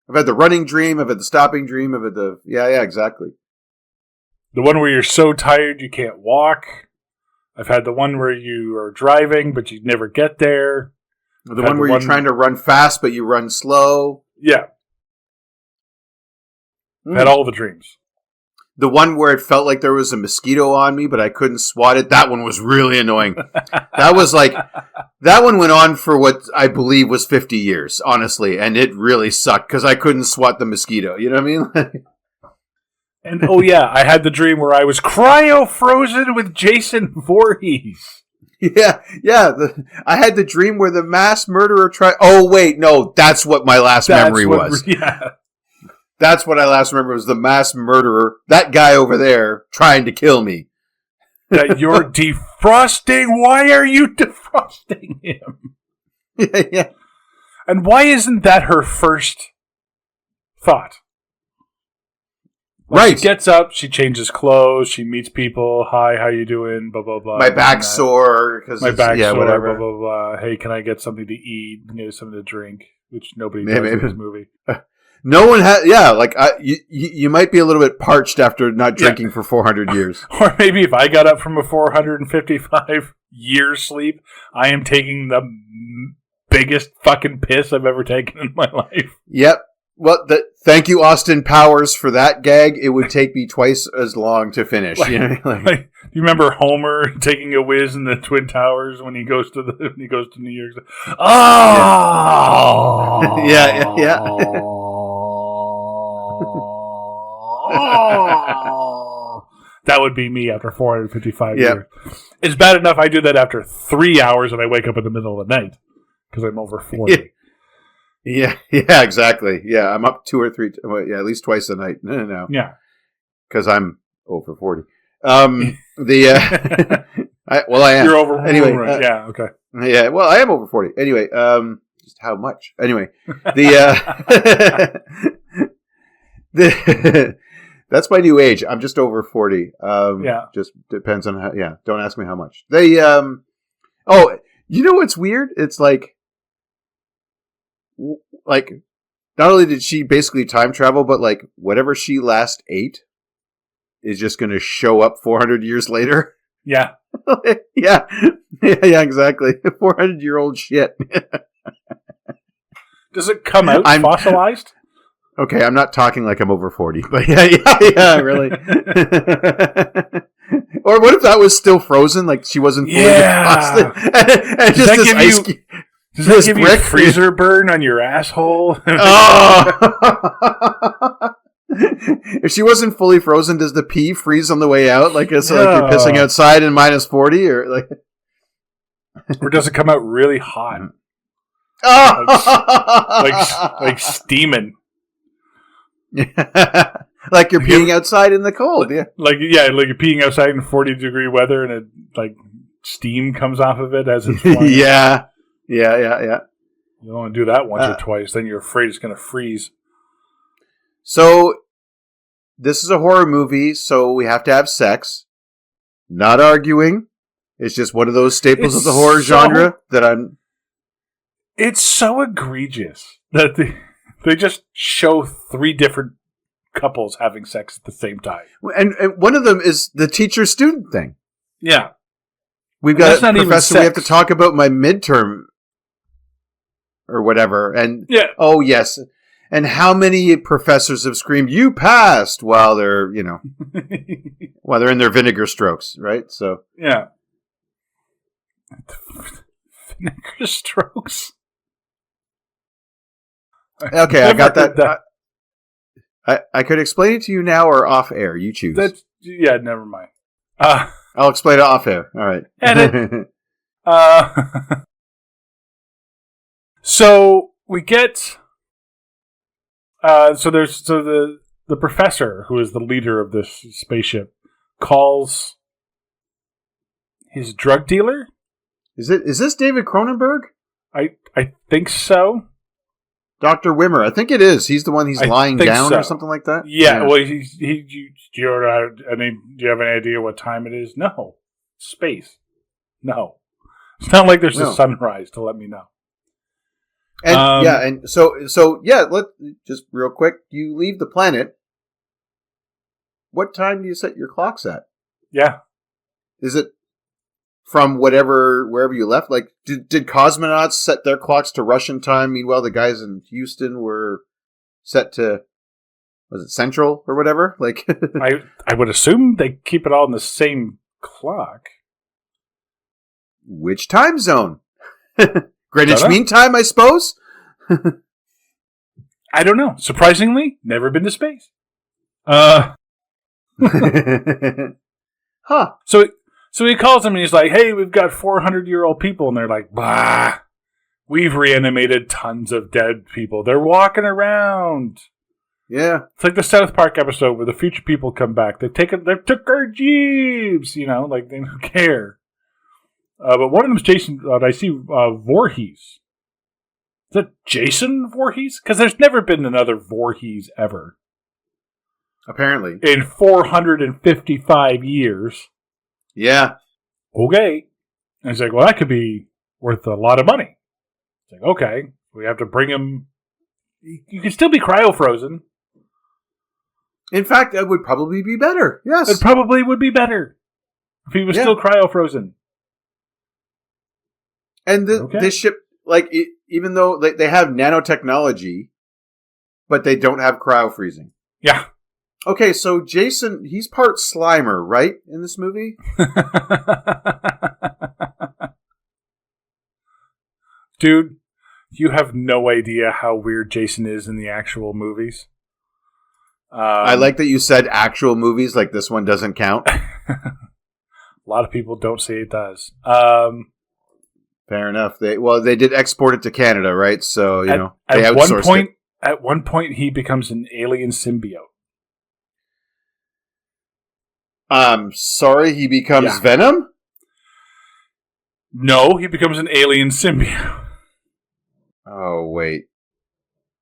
I've had the running dream. I've had the stopping dream. I've had the exactly. The one where you're so tired you can't walk. I've had the one where you are driving but you never get there. The one where you're trying to run fast but you run slow. Yeah. I've had all the dreams. The one where it felt like there was a mosquito on me, but I couldn't swat it. That one was really annoying. That one went on for what I believe was 50 years, honestly. And it really sucked because I couldn't swat the mosquito. You know what I mean? And I had the dream where I was cryo-frozen with Jason Voorhees. Yeah. I had the dream where the mass murderer oh, wait, no, that's what my last memory was. Yeah. That's what I last remember was the mass murderer, that guy over there, trying to kill me. That you're defrosting? Why are you defrosting him? Yeah. And why isn't that her first thought? Right. She gets up, she changes clothes, she meets people. Hi, how you doing? Blah, blah, blah. My back's sore. My back's sore, whatever. blah, blah, blah. Hey, can I get something to eat? Get something to drink? Which nobody does in this movie. No one has, you might be a little bit parched after not drinking for 400 years. Or maybe if I got up from a 455 year sleep, I am taking the biggest fucking piss I've ever taken in my life. Yep. Well, thank you, Austin Powers, for that gag. It would take me twice as long to finish. Do you remember Homer taking a whiz in the Twin Towers when he goes to New York? Oh, yeah. That would be me after 455 years. It's bad enough I do that after 3 hours and I wake up in the middle of the night because I'm over 40. Yeah, exactly. Yeah, I'm up 2 or 3, at least twice a night. No. Yeah. Because I'm over 40. I am. You're over 40. Anyway, yeah, okay. Yeah, well, I am over 40. Anyway, just how much? Anyway, That's my new age. I'm just over 40. Yeah. Just depends on how. Yeah. Don't ask me how much. They. Oh, you know what's weird? It's like. Not only did she basically time travel, but like whatever she last ate is just going to show up 400 years later. Yeah. Yeah, exactly. 400-year-old shit. Does it come out fossilized? Okay, I'm not talking like I'm over 40, but yeah, really. Or what if that was still frozen, like she wasn't fully defrosted? And just this ice cube. Does that give you a freezer burn on your asshole? Oh! If she wasn't fully frozen, does the pee freeze on the way out? Like it's like you're pissing outside in minus 40, or like, or does it come out really hot? Like steaming. Like you're peeing outside in the cold. Yeah, like you're peeing outside in 40-degree weather, and it like steam comes off of it as it's flying. Yeah. You don't want to do that once or twice, then you're afraid it's going to freeze. So, this is a horror movie, so we have to have sex. Not arguing. It's just one of those staples of the horror genre that I'm... It's so egregious that they just show 3 different couples having sex at the same time. And one of them is the teacher-student thing. Yeah. We've got a professor, we have to talk about my midterm or whatever. And oh yes. And how many professors have screamed, "You passed," while they're, while they're in their vinegar strokes, right? So yeah. Vinegar strokes. Okay, I got that. I could explain it to you now or off air. You choose. Never mind. I'll explain it off air. All right. Edit. So we get. The professor, who is the leader of this spaceship, calls his drug dealer. Is this David Cronenberg? I think so. Dr. Wimmer, I think it is. He's the one. He's lying down or something like that. Yeah. Well, do you have any idea what time it is? No. Space. No. It's not like there's a sunrise to let me know. And so let just real quick. You leave the planet. What time do you set your clocks at? Yeah. Is it from wherever you left? Like, did cosmonauts set their clocks to Russian time? Meanwhile, the guys in Houston were set to, was it Central or whatever? Like, I would assume they keep it all in the same clock. Which time zone? Greenwich Mean Time, I suppose? I don't know. Surprisingly, never been to space. Huh. So he calls them and he's like, "Hey, we've got 400-year-old people." And they're like, "Bah, we've reanimated tons of dead people. They're walking around." Yeah. It's like the South Park episode where the future people come back. They took our jeeps, like they don't care. But one of them is Jason. I see Voorhees. Is that Jason Voorhees? Because there's never been another Voorhees ever. Apparently. In 455 years. Yeah. Okay. And it's like, well, that could be worth a lot of money. It's like, okay, we have to bring him. You can still be cryo-frozen. In fact, that would probably be better. Yes. It probably would be better if he was still cryo-frozen. And this ship, even though they have nanotechnology, but they don't have cryo-freezing. Yeah. Okay, so Jason, he's part Slimer, right, in this movie? Dude, you have no idea how weird Jason is in the actual movies. I like that you said actual movies, like this one doesn't count. A lot of people don't say it does. Fair enough. They did export it to Canada, right? So, they outsourced it. At one point, he becomes an alien symbiote. Sorry, he becomes Venom? No, he becomes an alien symbiote. Oh, wait.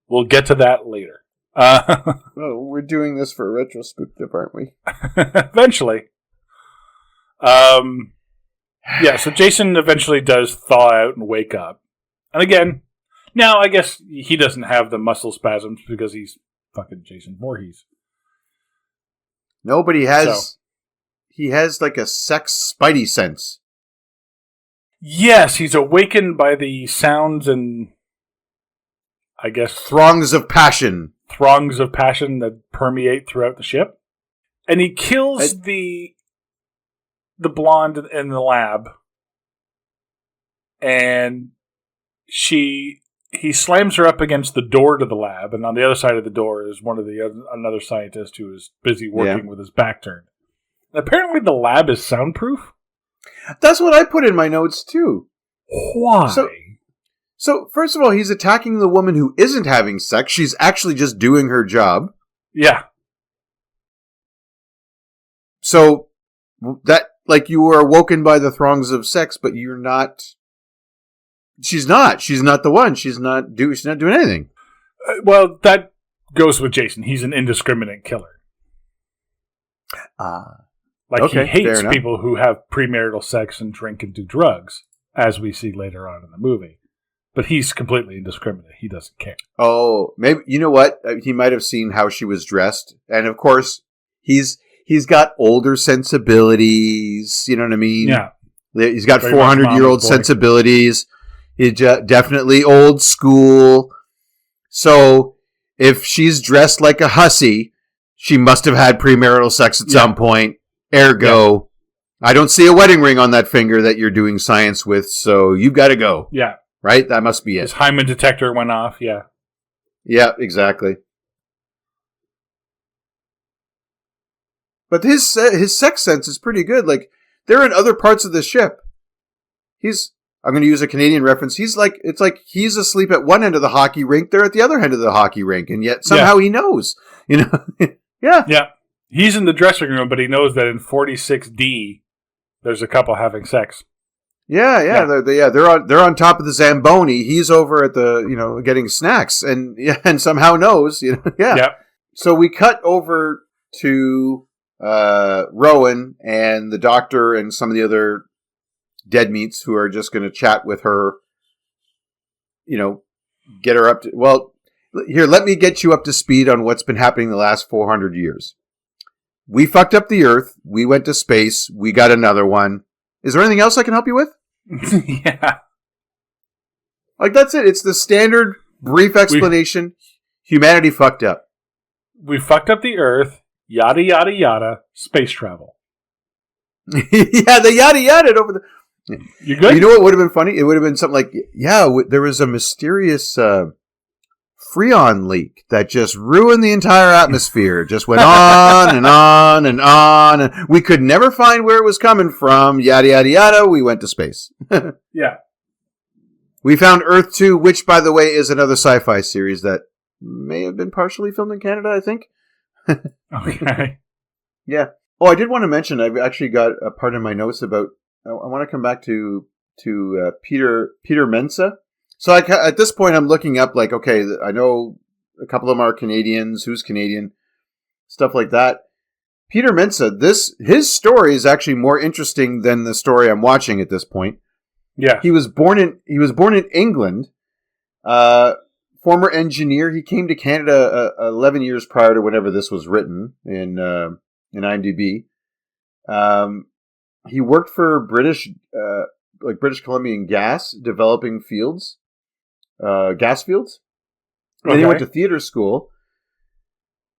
We'll get to that later. Oh, we're doing this for a retrospective, aren't we? Eventually. Yeah, so Jason eventually does thaw out and wake up. And again, now I guess he doesn't have the muscle spasms because he's fucking Jason Voorhees. No, but he has like a sex spidey sense. Yes, he's awakened by the sounds and, I guess, Throngs of passion that permeate throughout the ship. And he kills the blonde in the lab. And he slams her up against the door to the lab, and on the other side of the door is another scientist who is busy working with his back turned. And apparently the lab is soundproof. That's what I put in my notes too. Why? So first of all, he's attacking the woman who isn't having sex. She's actually just doing her job. Yeah. So that, like, you were awoken by the throngs of sex, but you're not. She's not. She's not the one. She's not doing anything. Well, that goes with Jason. He's an indiscriminate killer. He hates people who have premarital sex and drink and do drugs, as we see later on in the movie. But he's completely indiscriminate. He doesn't care. Oh, maybe, you know what? He might have seen how she was dressed. And of course, he's got older sensibilities. You know what I mean? Yeah. He's got 400-year-old sensibilities. He's definitely old school. So if she's dressed like a hussy, she must have had premarital sex at some point. Ergo, I don't see a wedding ring on that finger that you're doing science with, so you've got to go. Yeah. Right? That must be it. His hymen detector went off, yeah. Yeah, exactly. But his sex sense is pretty good. Like, they're in other parts of the ship. I'm going to use a Canadian reference. It's like he's asleep at one end of the hockey rink. They're at the other end of the hockey rink. And yet somehow he knows, you know? Yeah. Yeah. He's in the dressing room, but he knows that in 46D, there's a couple having sex. Yeah. They're on top of the Zamboni. He's over at the, getting snacks and somehow knows, Yeah. Yep. So we cut over to, Rowan and the doctor and some of the other dead meats who are just going to chat with her, get her up to, well, here, let me get you up to speed on what's been happening the last 400 years. We fucked up the Earth. We went to space. We got another one. Is there anything else I can help you with? Yeah. Like, that's it. It's the standard brief explanation. Humanity fucked up. We fucked up the Earth. Yada, yada, yada. Space travel. Yeah, they yada it over the... You good? You know what would have been funny? It would have been something like, there was a mysterious Freon leak that just ruined the entire atmosphere. Just went on and on and on. And we could never find where it was coming from. Yada, yada, yada. We went to space. Yeah. We found Earth 2, which, by the way, is another sci-fi series that may have been partially filmed in Canada, I think. Okay. Yeah. Oh, I did want to mention, I've actually got a part in my notes about, I want to come back to Peter Mensa. So at this point, I'm looking up, like, okay, I know a couple of them are Canadians. Who's Canadian? Stuff like that. Peter Mensa, his story is actually more interesting than the story I'm watching at this point. Yeah. He was born in England. Former engineer. He came to Canada 11 years prior to whenever this was written in IMDb. He worked for British Columbian Gas, developing gas fields. And then he went to theater school.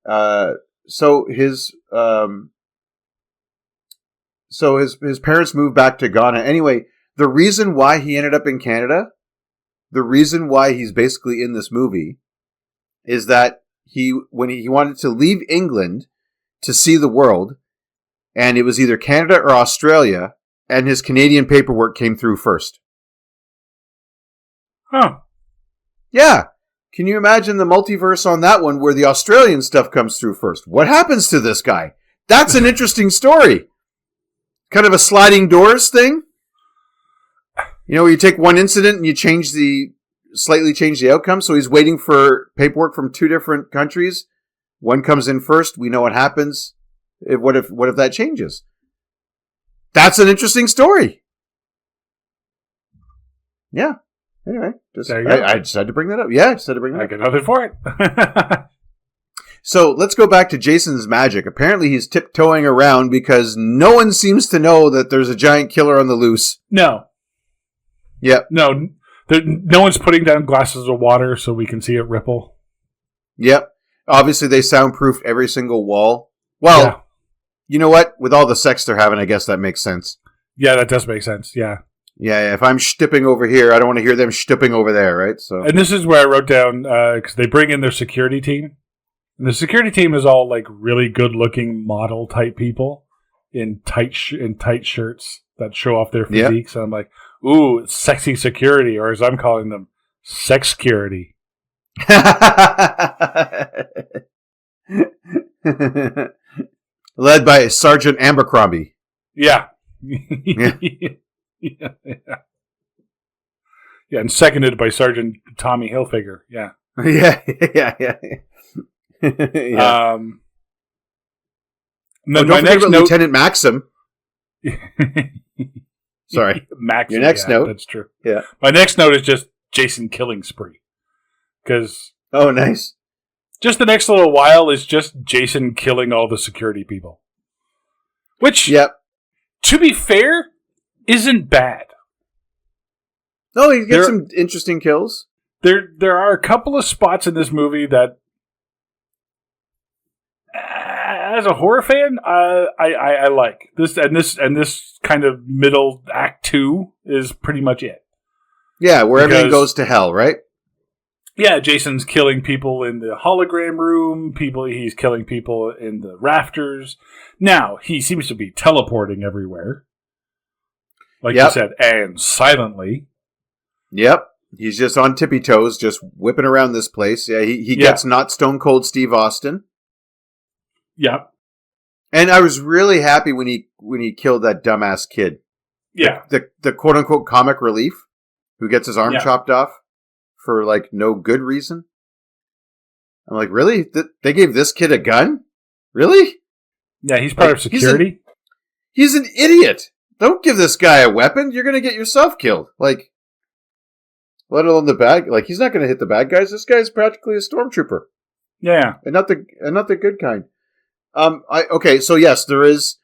So his parents moved back to Ghana. Anyway, the reason why he ended up in Canada, the reason why he's basically in this movie, is that when he wanted to leave England to see the world, and it was either Canada or Australia, and his Canadian paperwork came through first. Huh. Yeah. Can you imagine the multiverse on that one where the Australian stuff comes through first? What happens to this guy? That's an interesting story. Kind of a sliding doors thing. Where you take one incident and you change the slightly change the outcome. So he's waiting for paperwork from 2 different countries. One comes in first. We know what happens. What if that changes? That's an interesting story. Yeah. Anyway, I just had to bring that up. Yeah, I just had to bring that up. I got nothing for it. So let's go back to Jason's magic. Apparently he's tiptoeing around because no one seems to know that there's a giant killer on the loose. No. Yep. No. No one's putting down glasses of water so we can see it ripple. Yep. Obviously they soundproofed every single wall. Well, You know what? With all the sex they're having, I guess that makes sense. Yeah, that does make sense. Yeah. Yeah, if I'm stipping over here, I don't want to hear them stipping over there, right? So, and this is where I wrote down, because they bring in their security team. And the security team is all like really good-looking model-type people in tight shirts that show off their physiques. And I'm like, ooh, it's sexy security, or as I'm calling them, sex security. Led by Sergeant Abercrombie. Yeah. Yeah. Yeah, and seconded by Sergeant Tommy Hilfiger. Yeah. Yeah. No, my next note, Lieutenant Maxim. Sorry. Maxim. Your next note. That's true. Yeah. My next note is just Jason killing spree. Because. Oh, nice. Just the next little while is just Jason killing all the security people. Which, to be fair, isn't bad. No, he gets some interesting kills. There are a couple of spots in this movie that, as a horror fan, I like this, and this kind of middle act 2 is pretty much it. Yeah, where everything goes to hell, right? Yeah, Jason's killing people in the hologram room. He's killing people in the rafters. Now he seems to be teleporting everywhere, like you said, and silently. Yep. He's just on tippy toes, just whipping around this place. Yeah, he gets not Stone Cold Steve Austin. Yep. And I was really happy when he killed that dumbass kid. Yeah. The quote unquote comic relief who gets his arm chopped off for like no good reason. I'm like, really? They gave this kid a gun? Really? Yeah, he's part of security. He's an idiot. Don't give this guy a weapon. You're going to get yourself killed. Like, let alone the bad. Like, he's not going to hit the bad guys. This guy's practically a stormtrooper. Yeah, and not the good kind. Okay, so yes, there is.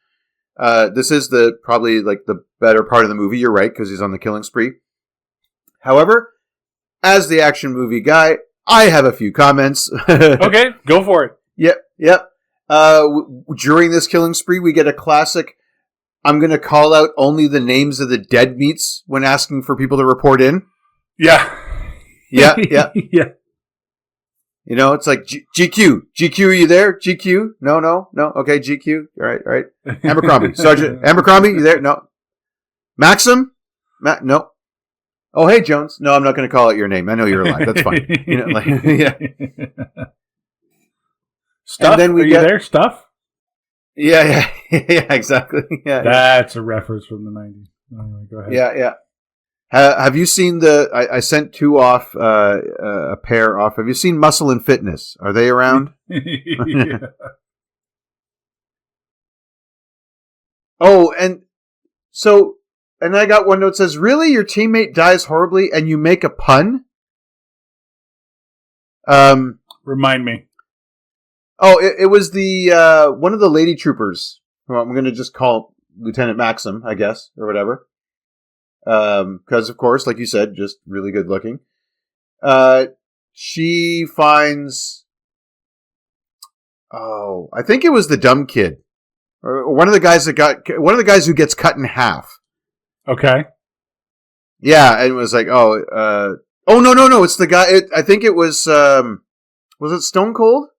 This is probably like the better part of the movie. You're right, because he's on the killing spree. However, as the action movie guy, I have a few comments. Okay, go for it. Yep. During this killing spree, we get a classic. I'm going to call out only the names of the dead meats when asking for people to report in. Yeah. Yeah. Yeah. You know, it's like GQ. GQ, are you there? GQ? No. Okay, GQ. All right. Abercrombie. Sergeant Abercrombie, you there? No. Maxim? No. Oh, hey, Jones. No, I'm not going to call out your name. I know you're alive. That's fine. You know, like, yeah. Stuff? And then are you there? Stuff? Yeah, exactly. Yeah, that's a reference from the 90s. Anyway, go ahead. Yeah. Have you seen I sent 2 off, a pair off. Have you seen Muscle and Fitness? Are they around? Yeah. Oh, and I got one note that says, really? Your teammate dies horribly and you make a pun? Remind me. Oh, it was the one of the lady troopers. Well, I'm going to just call Lieutenant Maxim, I guess, or whatever. Because, of course, like you said, just really good looking. She finds... Oh, I think it was the dumb kid. Or one of the guys who gets cut in half. Okay. Yeah, and it was like, no, it's the guy... I think it was it Stone Cold?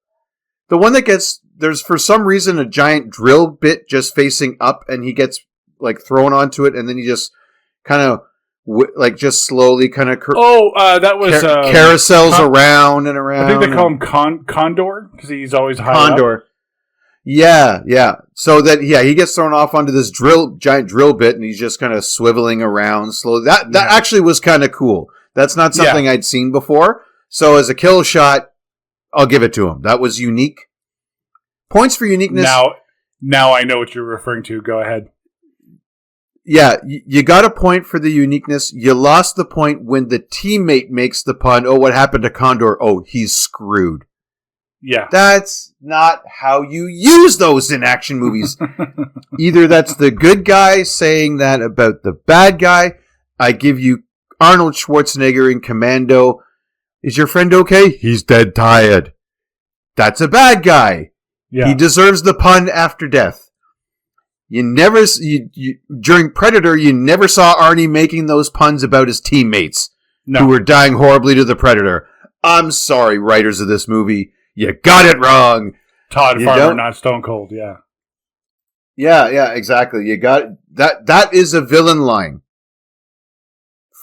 The one that there's for some reason a giant drill bit just facing up, and he gets like thrown onto it, and then he just kind of just slowly kind of that was carousels around and around. I think they call him Condor because he's always high Condor. Up. Yeah. So that he gets thrown off onto this giant drill bit, and he's just kind of swiveling around slowly. That actually was kind of cool. That's not something I'd seen before. So as a kill shot, I'll give it to him. That was unique. Points for uniqueness. Now I know what you're referring to. Go ahead. Yeah, you got a point for the uniqueness. You lost the point when the teammate makes the pun, oh, what happened to Condor? Oh, he's screwed. Yeah. That's not how you use those in action movies. Either that's the good guy saying that about the bad guy. I give you Arnold Schwarzenegger in Commando. Is your friend okay? He's dead tired. That's a bad guy. Yeah. He deserves the pun after death. During Predator, you never saw Arnie making those puns about his teammates who were dying horribly to the Predator. I'm sorry, writers of this movie. You got it wrong. Todd Farmer, not Stone Cold, yeah. Yeah, exactly. You got that. That is a villain line.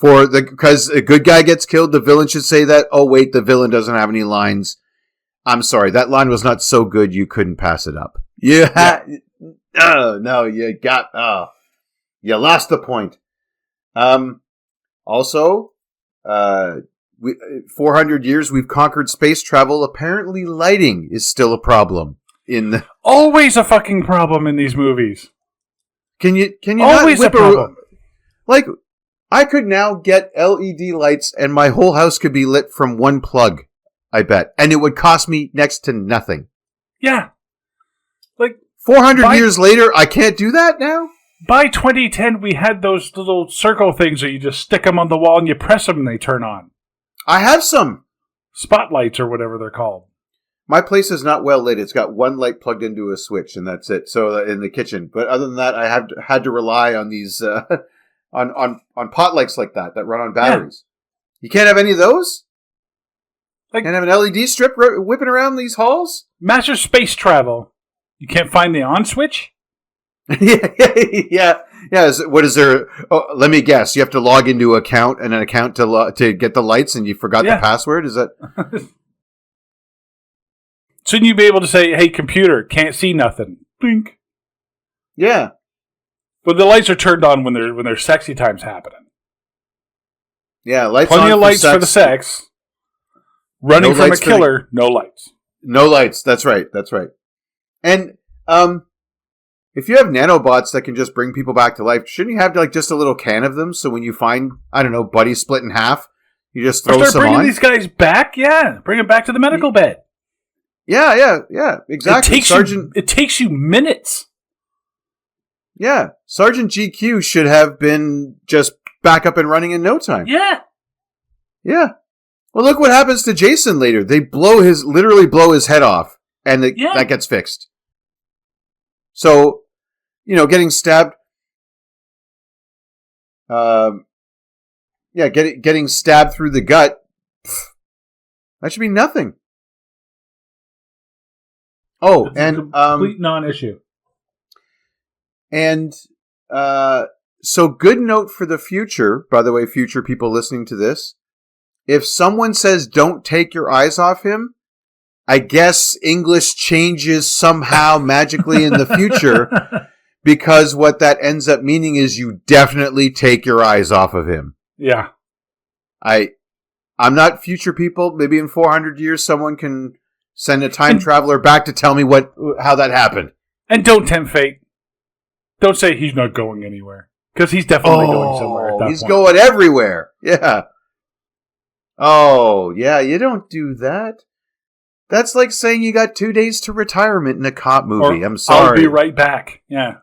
Because a good guy gets killed, the villain should say that. Oh, wait, the villain doesn't have any lines. I'm sorry, that line was not so good you couldn't pass it up. You lost the point. Also, 400 years we've conquered space travel. Apparently, lighting is still a problem. Always a fucking problem in these movies. Can you always not a problem? Like, I could now get LED lights and my whole house could be lit from one plug, I bet. And it would cost me next to nothing. Yeah. Like 400 years later, I can't do that now? By 2010, we had those little circle things that you just stick them on the wall and you press them and they turn on. I have some. Spotlights or whatever they're called. My place is not well lit. It's got one light plugged into a switch and that's it. So in the kitchen. But other than that, I have had to rely on these... on pot lights like that run on batteries. Yeah. You can't have any of those? Can't have an LED strip whipping around these halls? Master space travel. You can't find the on switch? Yeah. What is there? Oh, let me guess. You have to log into an account to get the lights and you forgot the password? Is that... Shouldn't you be able to say, hey, computer, can't see nothing? Blink. Yeah. But the lights are turned on when there's sexy times happening. Yeah, lights Plenty on of lights for the sex. Running from a killer, no lights. No lights. That's right. And if you have nanobots that can just bring people back to life, shouldn't you have just a little can of them? So when you find, I don't know, Buddy split in half, you just throw some on. Start bringing these guys back. Yeah, bring them back to the medical bed. Yeah. Exactly. It takes you minutes. Yeah, Sergeant GQ should have been just back up and running in no time. Yeah. Well, look what happens to Jason later. They literally blow his head off, and that gets fixed. So, getting stabbed. Getting stabbed through the gut. That should be nothing. Oh, it's a complete non-issue. And so good note for the future, by the way, future people listening to this. If someone says don't take your eyes off him, I guess English changes somehow magically in the future because what that ends up meaning is you definitely take your eyes off of him. Yeah. I'm not future people. Maybe in 400 years someone can send a time traveler back to tell me how that happened. And don't tempt fate. Don't say he's not going anywhere. Because he's definitely going somewhere at that he's point. Going everywhere. Yeah. Oh, yeah, you don't do that. That's like saying you got 2 days to retirement in a cop movie. I'm sorry. I'll be right back. Yeah.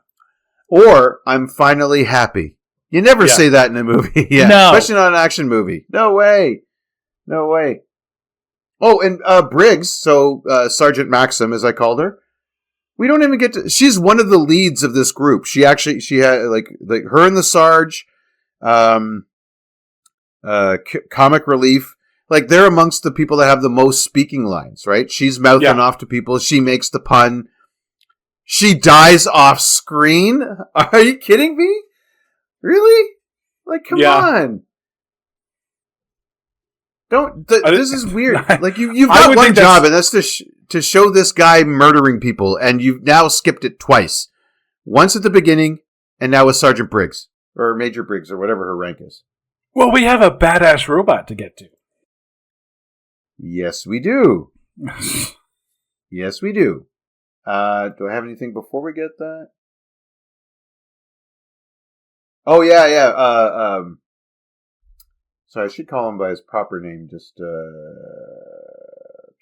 Or I'm finally happy. You never say that in a movie. Yeah. No. Especially not an action movie. No way. Oh, and Briggs, so Sergeant Maxim, as I called her. We don't even get to... She's one of the leads of this group. She had, like her and the Sarge, Comic Relief, like, they're amongst the people that have the most speaking lines, right? She's mouthing off to people. She makes the pun. She dies off screen? Are you kidding me? Really? Like, come on. This is weird. Like, you've got one job, and that's to show this guy murdering people, and you've now skipped it twice. Once at the beginning, and now with Sergeant Briggs, or Major Briggs, or whatever her rank is. Well, we have a badass robot to get to. Yes, we do. Yes, we do. Do I have anything before we get that? Oh, yeah. Sorry, I should call him by his proper name. Just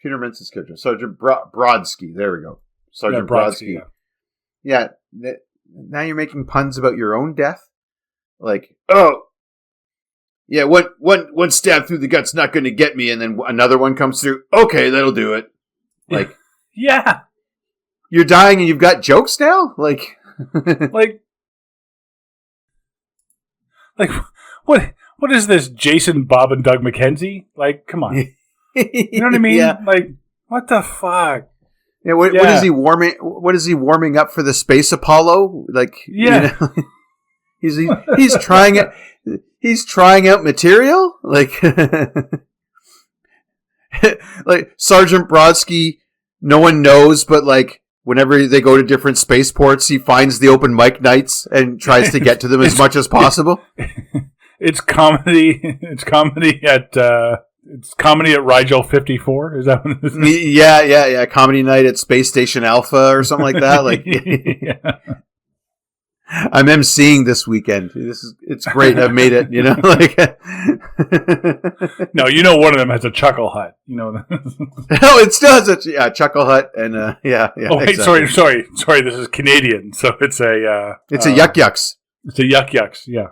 Peter Mince's character, Sergeant Brodsky. There we go, Sergeant Brodsky. Yeah. Now you're making puns about your own death. Like, oh, yeah, one stab through the gut's not going to get me, and then another one comes through. Okay, that'll do it. Like, yeah, you're dying and you've got jokes now. Like, like what is this, Jason, Bob, and Doug McKenzie? Like, come on. You know what I mean? Yeah. Like, what the fuck? Yeah, what is he warming? What is he warming up for the Space Apollo? Like, yeah, you know, he's trying it. He's trying out material. Like, like Sergeant Brodsky. No one knows, but like whenever they go to different spaceports, he finds the open mic nights and tries to get to them as much as possible. It's comedy. It's comedy at. It's comedy at Rigel 54. Is that what it is? Yeah. Comedy night at Space Station Alpha or something like that. Like, yeah. I'm emceeing this weekend. It's great. I've made it. You know, like. No, you know, one of them has a chuckle hut. You know. No, it still has a chuckle hut and yeah. Oh wait, exactly. sorry. This is Canadian, so it's a. It's a yuck yucks. It's a yuck yucks. Yeah.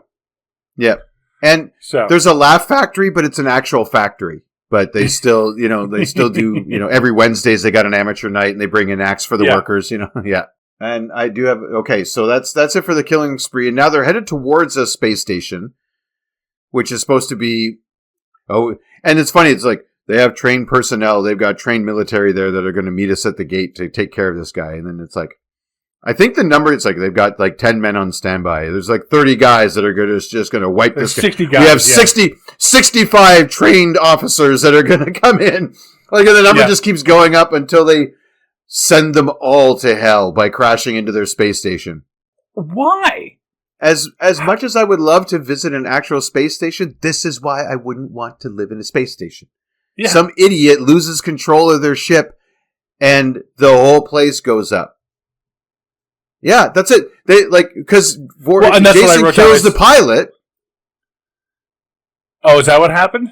Yeah. And so there's a laugh factory, but it's an actual factory. But they still, do, every Wednesdays they got an amateur night and they bring in acts for the workers, yeah. And I do have, okay, so that's it for the killing spree. And now they're headed towards a space station, which is supposed to be, and it's funny, it's like they have trained personnel, they've got trained military there that are going to meet us at the gate to take care of this guy. And then it's like, I think the number, it's like they've got like 10 men on standby. There's like 30 guys that are just going to wipe this guy. 60 guys. We have 65 trained officers that are going to come in. Like, and the number just keeps going up until they send them all to hell by crashing into their space station. Why? As much as I would love to visit an actual space station, this is why I wouldn't want to live in a space station. Yeah. Some idiot loses control of their ship and the whole place goes up. Yeah, that's it. They because Jason kills the pilot. Oh, is that what happened?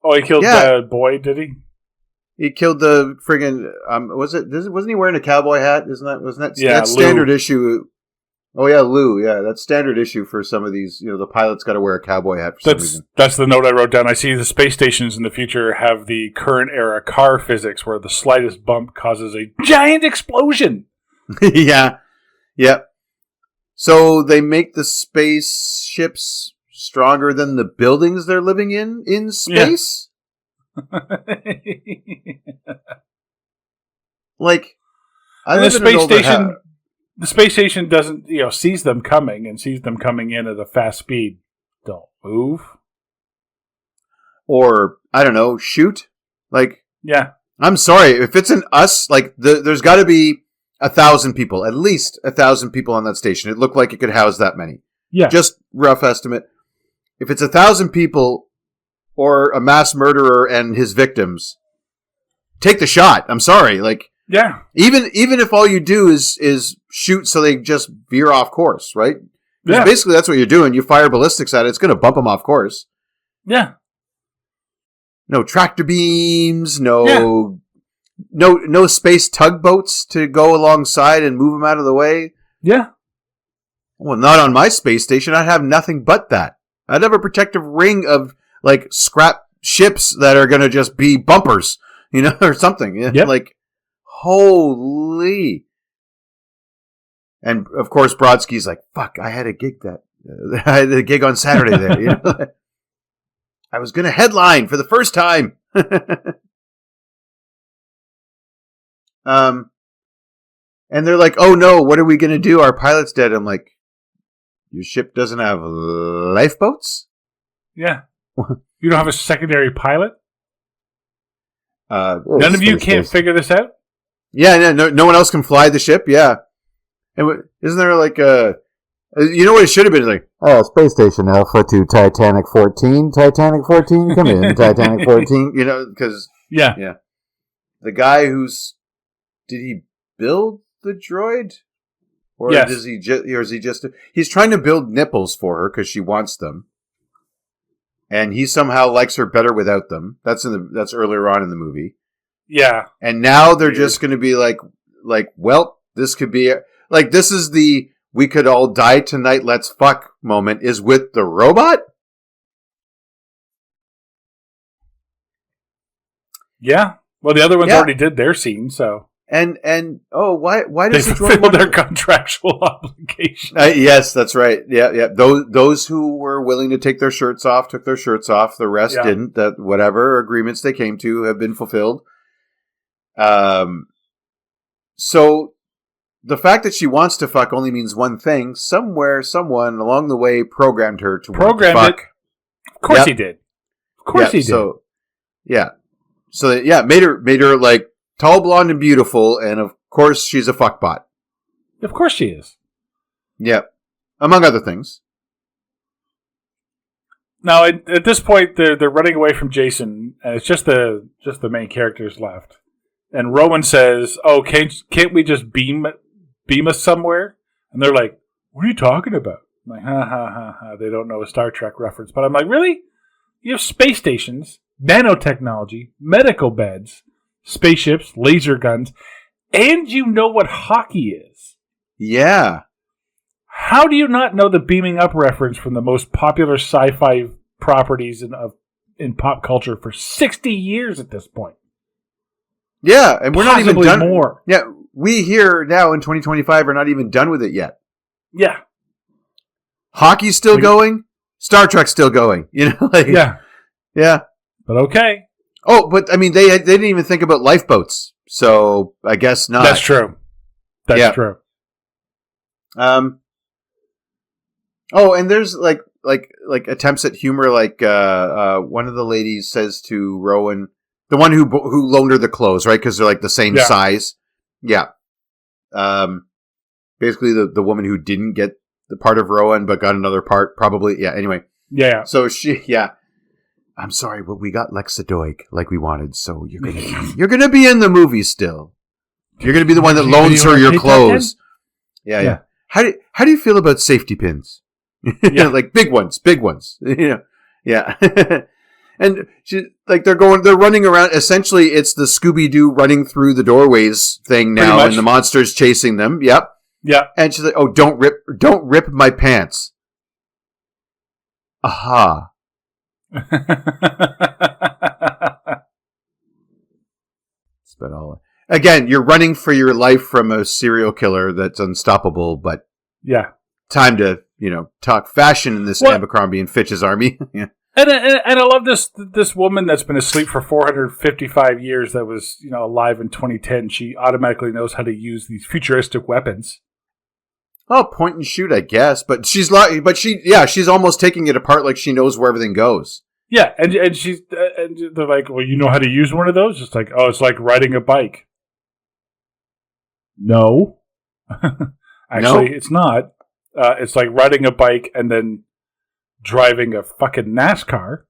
Oh, he killed the boy, did he? He killed the friggin' wasn't he wearing a cowboy hat? Wasn't that that's Lou. standard issue? Oh yeah, Lou. Yeah, that's standard issue for some of these. The pilot's got to wear a cowboy hat for some reason. That's the note I wrote down. I see the space stations in the future have the current era car physics where the slightest bump causes a giant explosion. Yeah. Yep. So they make the spaceships stronger than the buildings they're living in space? Yeah. Like, the space station doesn't, sees them coming and sees them coming in at a fast speed. Don't move. Or, I don't know, shoot. Like, yeah. I'm sorry, if it's an us, like, there's got to be 1,000 people, at least 1,000 people on that station. It looked like it could house that many. Yeah. Just rough estimate. If it's 1,000 people or a mass murderer and his victims, take the shot. I'm sorry. Like, yeah. Even if all you do is shoot so they just veer off course, right? Yeah. Basically, that's what you're doing. You fire ballistics at it. It's going to bump them off course. Yeah. No tractor beams. No space tugboats to go alongside and move them out of the way. Yeah. Well, not on my space station. I'd have nothing but that. I'd have a protective ring of like scrap ships that are going to just be bumpers, or something. Yep. Like, holy. And of course, Brodsky's like, fuck, I had a gig on Saturday there. I was going to headline for the first time. And they're like, oh no, what are we going to do? Our pilot's dead. I'm like, your ship doesn't have lifeboats? Yeah. You don't have a secondary pilot? None of you can't figure this out? Yeah, no one else can fly the ship. Yeah. And isn't there like You know what it should have been like? Oh, Space Station Alpha to Titanic 14. Titanic 14, come in. Titanic 14. You know, because Yeah. the guy did he build the droid, or Yes. does he just? Or is he just? He's trying to build nipples for her because she wants them, and he somehow likes her better without them. That's earlier on in the movie. Yeah. And now they're just going to be like, well, this could be like this is the we could all die tonight, let's fuck moment is with the robot. Yeah. Well, the other ones already did their scene, so. And why They does the droid fulfilled want their contractual obligation. yes, that's right. Yeah. Those who were willing to take their shirts off took their shirts off. The rest didn't. That whatever agreements they came to have been fulfilled. So the fact that she wants to fuck only means one thing. Somewhere, someone along the way programmed her to want to fuck. It. Of course he did. Of course he did. So made her like tall, blonde, and beautiful, and of course she's a fuckbot. Of course she is. Yeah, among other things. Now at this point, they're running away from Jason, and it's just the main characters left. And Rowan says, "Oh, can't we just beam us somewhere?" And they're like, "What are you talking about?" I'm like, ha ha ha ha. They don't know a Star Trek reference, but I'm like, really? You have space stations, nanotechnology, medical beds, spaceships, laser guns, and you know what hockey is. Yeah. How do you not know the beaming up reference from the most popular sci-fi properties in pop culture for 60 years at this point? Yeah, and we're Possibly not even done. More. Yeah, we here now in 2025 are not even done with it yet. Yeah. Hockey's still going. Star Trek's still going. You know, like Yeah. But okay. Oh, but I mean, they didn't even think about lifeboats, so I guess not. That's true. That's true. Oh, and there's like attempts at humor. Like one of the ladies says to Rowan, the one who loaned her the clothes, right? Because they're like the same size. Yeah. Basically, the woman who didn't get the part of Rowan but got another part, probably. Yeah. Anyway. Yeah. So I'm sorry, but we got Lexadoig like we wanted, so you're gonna be in the movie still. You're gonna be the one that loans her your clothes. Yeah. How do you feel about safety pins? Yeah. Like big ones. Yeah. And they're running around. Essentially, it's the Scooby-Doo running through the doorways thing now, and the monster's chasing them. Yep. Yeah. And she's like, "Oh, don't rip my pants." Aha. But again, you're running for your life from a serial killer that's unstoppable, but time to talk fashion in this Abercrombie and Fitch's army. Yeah. And I love this woman that's been asleep for 455 years that was alive in 2010. She automatically knows how to use these futuristic weapons. Oh, point and shoot, I guess. But she's almost taking it apart like she knows where everything goes. Yeah, and they're like, well, you know how to use one of those? It's like, oh, it's like riding a bike. No. Actually, It's not. It's like riding a bike and then driving a fucking NASCAR.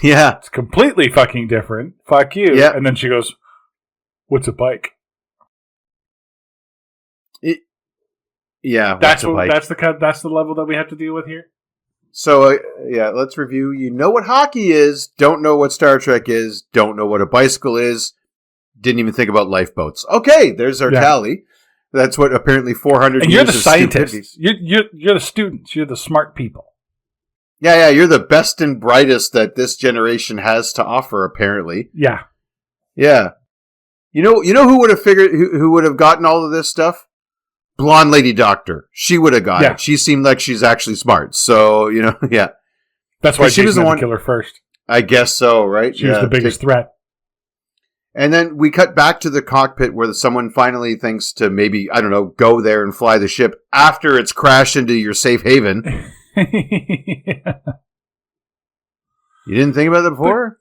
Yeah. It's completely fucking different. Fuck you. Yeah. And then she goes, what's a bike? That's the level that we have to deal with here. So let's review. You know what hockey is, don't know what Star Trek is, don't know what a bicycle is, didn't even think about lifeboats. Okay, there's our tally. That's what apparently 400 and years you're the of scientists. You're the students. You're the smart people. Yeah, you're the best and brightest that this generation has to offer, apparently. Yeah. Yeah. You know who would have figured who would have gotten all of this stuff? Blonde lady doctor. She would have got it. She seemed like she's actually smart. So, yeah. That's why she was the one to kill her first. I guess so, right? She was the biggest threat. And then we cut back to the cockpit where someone finally thinks to maybe, I don't know, go there and fly the ship after it's crashed into your safe haven. Yeah. You didn't think about that before?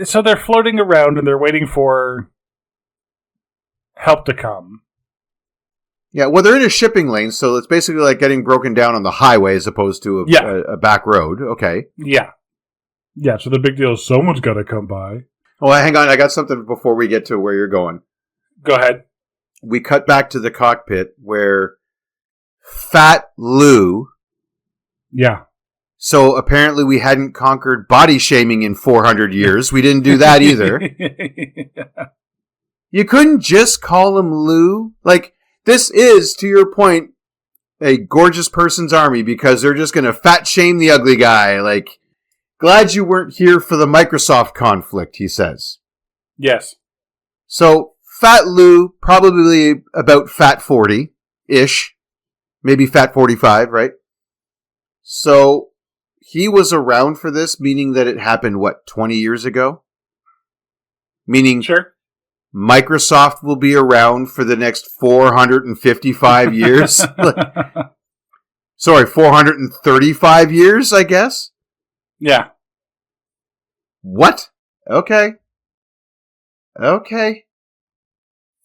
So they're floating around and they're waiting for help to come. Yeah, well, they're in a shipping lane, so it's basically like getting broken down on the highway as opposed to a back road. Okay. Yeah. Yeah, so the big deal is someone's got to come by. Oh, hang on. I got something before we get to where you're going. Go ahead. We cut back to the cockpit where Fat Lou... Yeah. So apparently we hadn't conquered body shaming in 400 years. We didn't do that either. Yeah. You couldn't just call him Lou. Like, this is, to your point, a gorgeous person's army because they're just going to fat shame the ugly guy. Like, glad you weren't here for the Microsoft conflict, he says. Yes. So, Fat Lou, probably about Fat 40-ish. Maybe Fat 45, right? So, he was around for this, meaning that it happened, 20 years ago? Meaning... Sure. Microsoft will be around for the next 455 years. Sorry, 435 years, I guess? Yeah. What? Okay.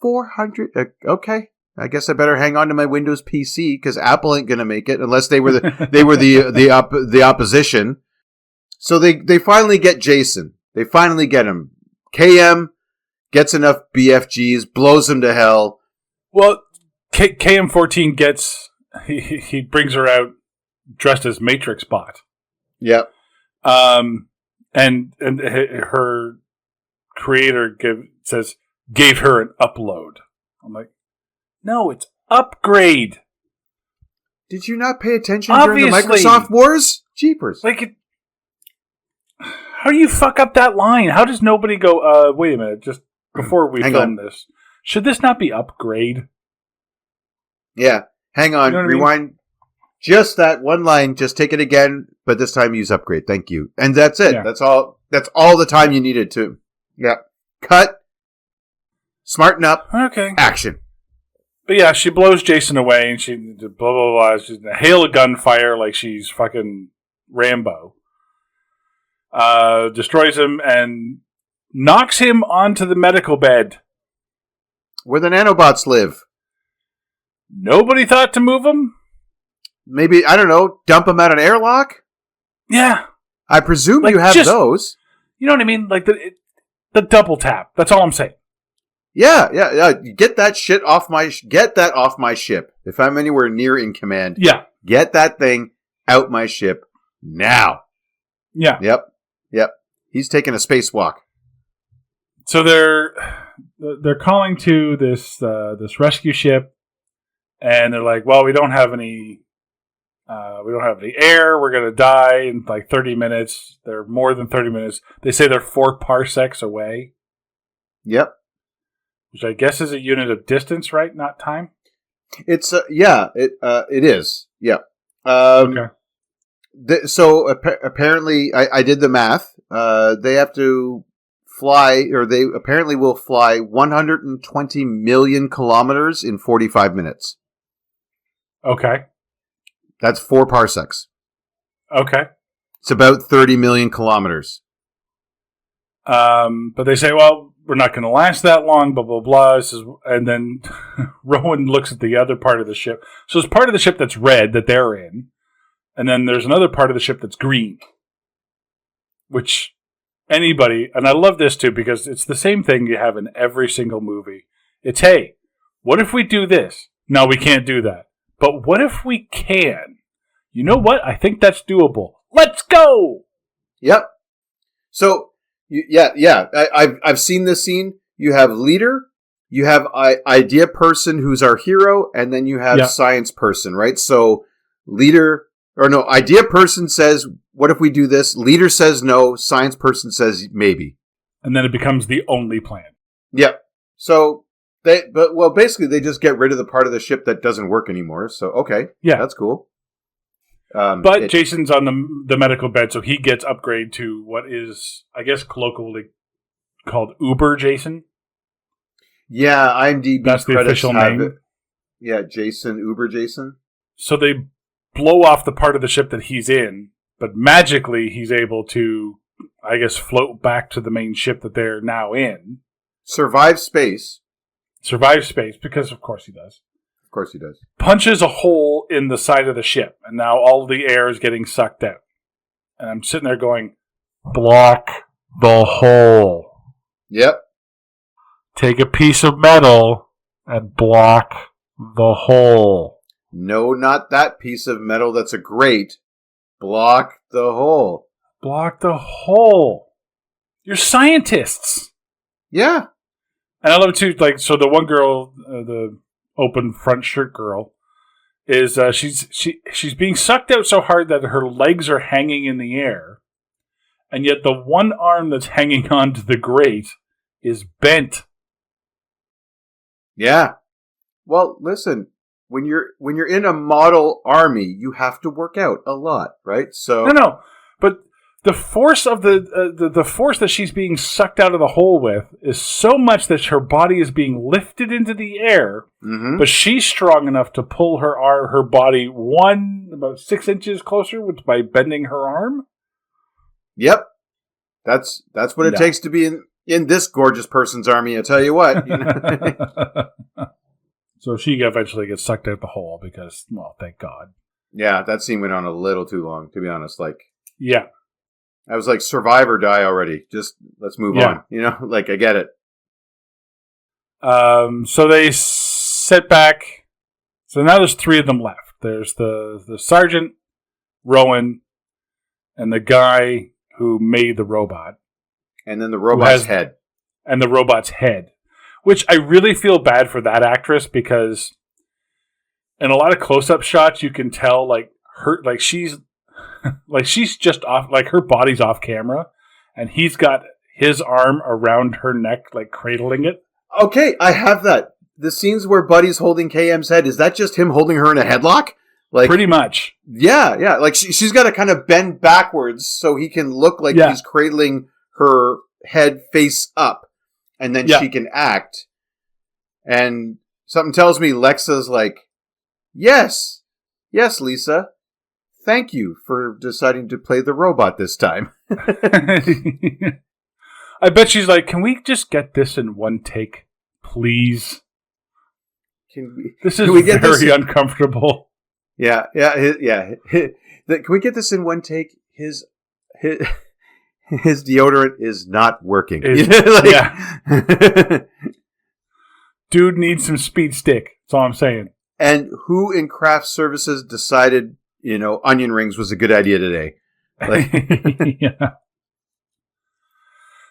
400. Okay. I guess I better hang on to my Windows PC because Apple ain't gonna make it unless they were the opposition. So they finally get Jason. They finally get him. KM gets enough BFGs, blows him to hell. Well, KM14 gets... He brings her out dressed as Matrix Bot. Yep. And her creator gave her an upload. I'm like, no, it's upgrade. Did you not pay attention Obviously. during the Microsoft Wars? Jeepers. How do you fuck up that line? How does nobody go, wait a minute, just before we film this, should this not be upgrade? Yeah. Hang on. You know rewind. I mean? Just that one line. Just take it again, but this time use upgrade. Thank you. And that's it. Yeah. That's all the time you needed to. Yeah. Cut. Smarten up. Okay. Action. But yeah, she blows Jason away and she blah, blah, blah. She's in a hail of gunfire like she's fucking Rambo. Destroys him and knocks him onto the medical bed. Where the nanobots live. Nobody thought to move him? Maybe, I don't know, dump him out an airlock? Yeah. I presume you have those. You know what I mean? Like the double tap. That's all I'm saying. Yeah. Get that shit off my ship. If I'm anywhere near in command. Yeah. Get that thing out my ship now. Yeah. Yep. He's taking a spacewalk. So they're calling to this rescue ship, and they're like, "Well, we don't have any air. We're gonna die in like 30 minutes. They're more than 30 minutes. They say they're 4 parsecs away. Yep. Which I guess is a unit of distance, right? Not time. It's it is. Yeah. Okay. So apparently, I did the math. They have to fly, or they apparently will fly 120 million kilometers in 45 minutes. Okay. That's 4 parsecs. Okay. It's about 30 million kilometers. But they say, well, we're not going to last that long, blah, blah, blah. And then Rowan looks at the other part of the ship. So there's part of the ship that's red that they're in. And then there's another part of the ship that's green. Which anybody, and I love this too, because it's the same thing you have in every single movie. It's, hey, what if we do this? No, we can't do that. But what if we can? You know what? I think that's doable. Let's go! Yep. So, I've seen this scene. You have leader, you have idea person who's our hero, and then you have science person, right? So, idea person says, what if we do this? Leader says no, science person says maybe. And then it becomes the only plan. Yep. So, basically they just get rid of the part of the ship that doesn't work anymore. So, okay. Yeah. That's cool. But Jason's on the medical bed, so he gets upgrade to what is, I guess, colloquially called Uber Jason. Yeah, IMDb. That's the official name. Yeah, Jason, Uber Jason. So they blow off the part of the ship that he's in, but magically he's able to, I guess, float back to the main ship that they're now in. Survive space, because of course he does. Of course he does. Punches a hole in the side of the ship, and now all the air is getting sucked out. And I'm sitting there going, block the hole. Yep. Take a piece of metal and block the hole. No, not that piece of metal that's a grate. Block the hole. Block the hole. You're scientists. Yeah. And I love it too. Like, so the one girl, the open front shirt girl, is she's being sucked out so hard that her legs are hanging in the air, and yet the one arm that's hanging onto the grate is bent. Yeah. Well, listen, when you're in a model army, you have to work out a lot, right? So No, but the force of the force that she's being sucked out of the hole with is so much that her body is being lifted into the air, but she's strong enough to pull her body about 6 inches closer by bending her arm. Yep. That's what it takes to be in this gorgeous person's army, I tell you what. You know? So she eventually gets sucked out the hole because, well, thank God. Yeah, that scene went on a little too long, to be honest. Yeah. I was like, survive or die already. Just let's move on. You know, I get it. So they sit back. So now there's 3 of them left. There's the sergeant, Rowan, and the guy who made the robot. And then the robot's head. And the robot's head. Which I really feel bad for that actress because in a lot of close-up shots you can tell she's just off, her body's off camera, and he's got his arm around her neck, cradling it. Okay, I have that. The scenes where Buddy's holding KM's head, is that just him holding her in a headlock? Pretty much. Yeah. She's got to kind of bend backwards so he can look like he's cradling her head face up, and then she can act. And something tells me Lexa's like, yes, Lisa. Thank you for deciding to play the robot this time. I bet she's like, can we just get this in one take, please? This is very uncomfortable. Yeah. Can we get this in one take? His deodorant is not working. Dude needs some speed stick. That's all I'm saying. And who in craft services decided, onion rings was a good idea today? Yeah.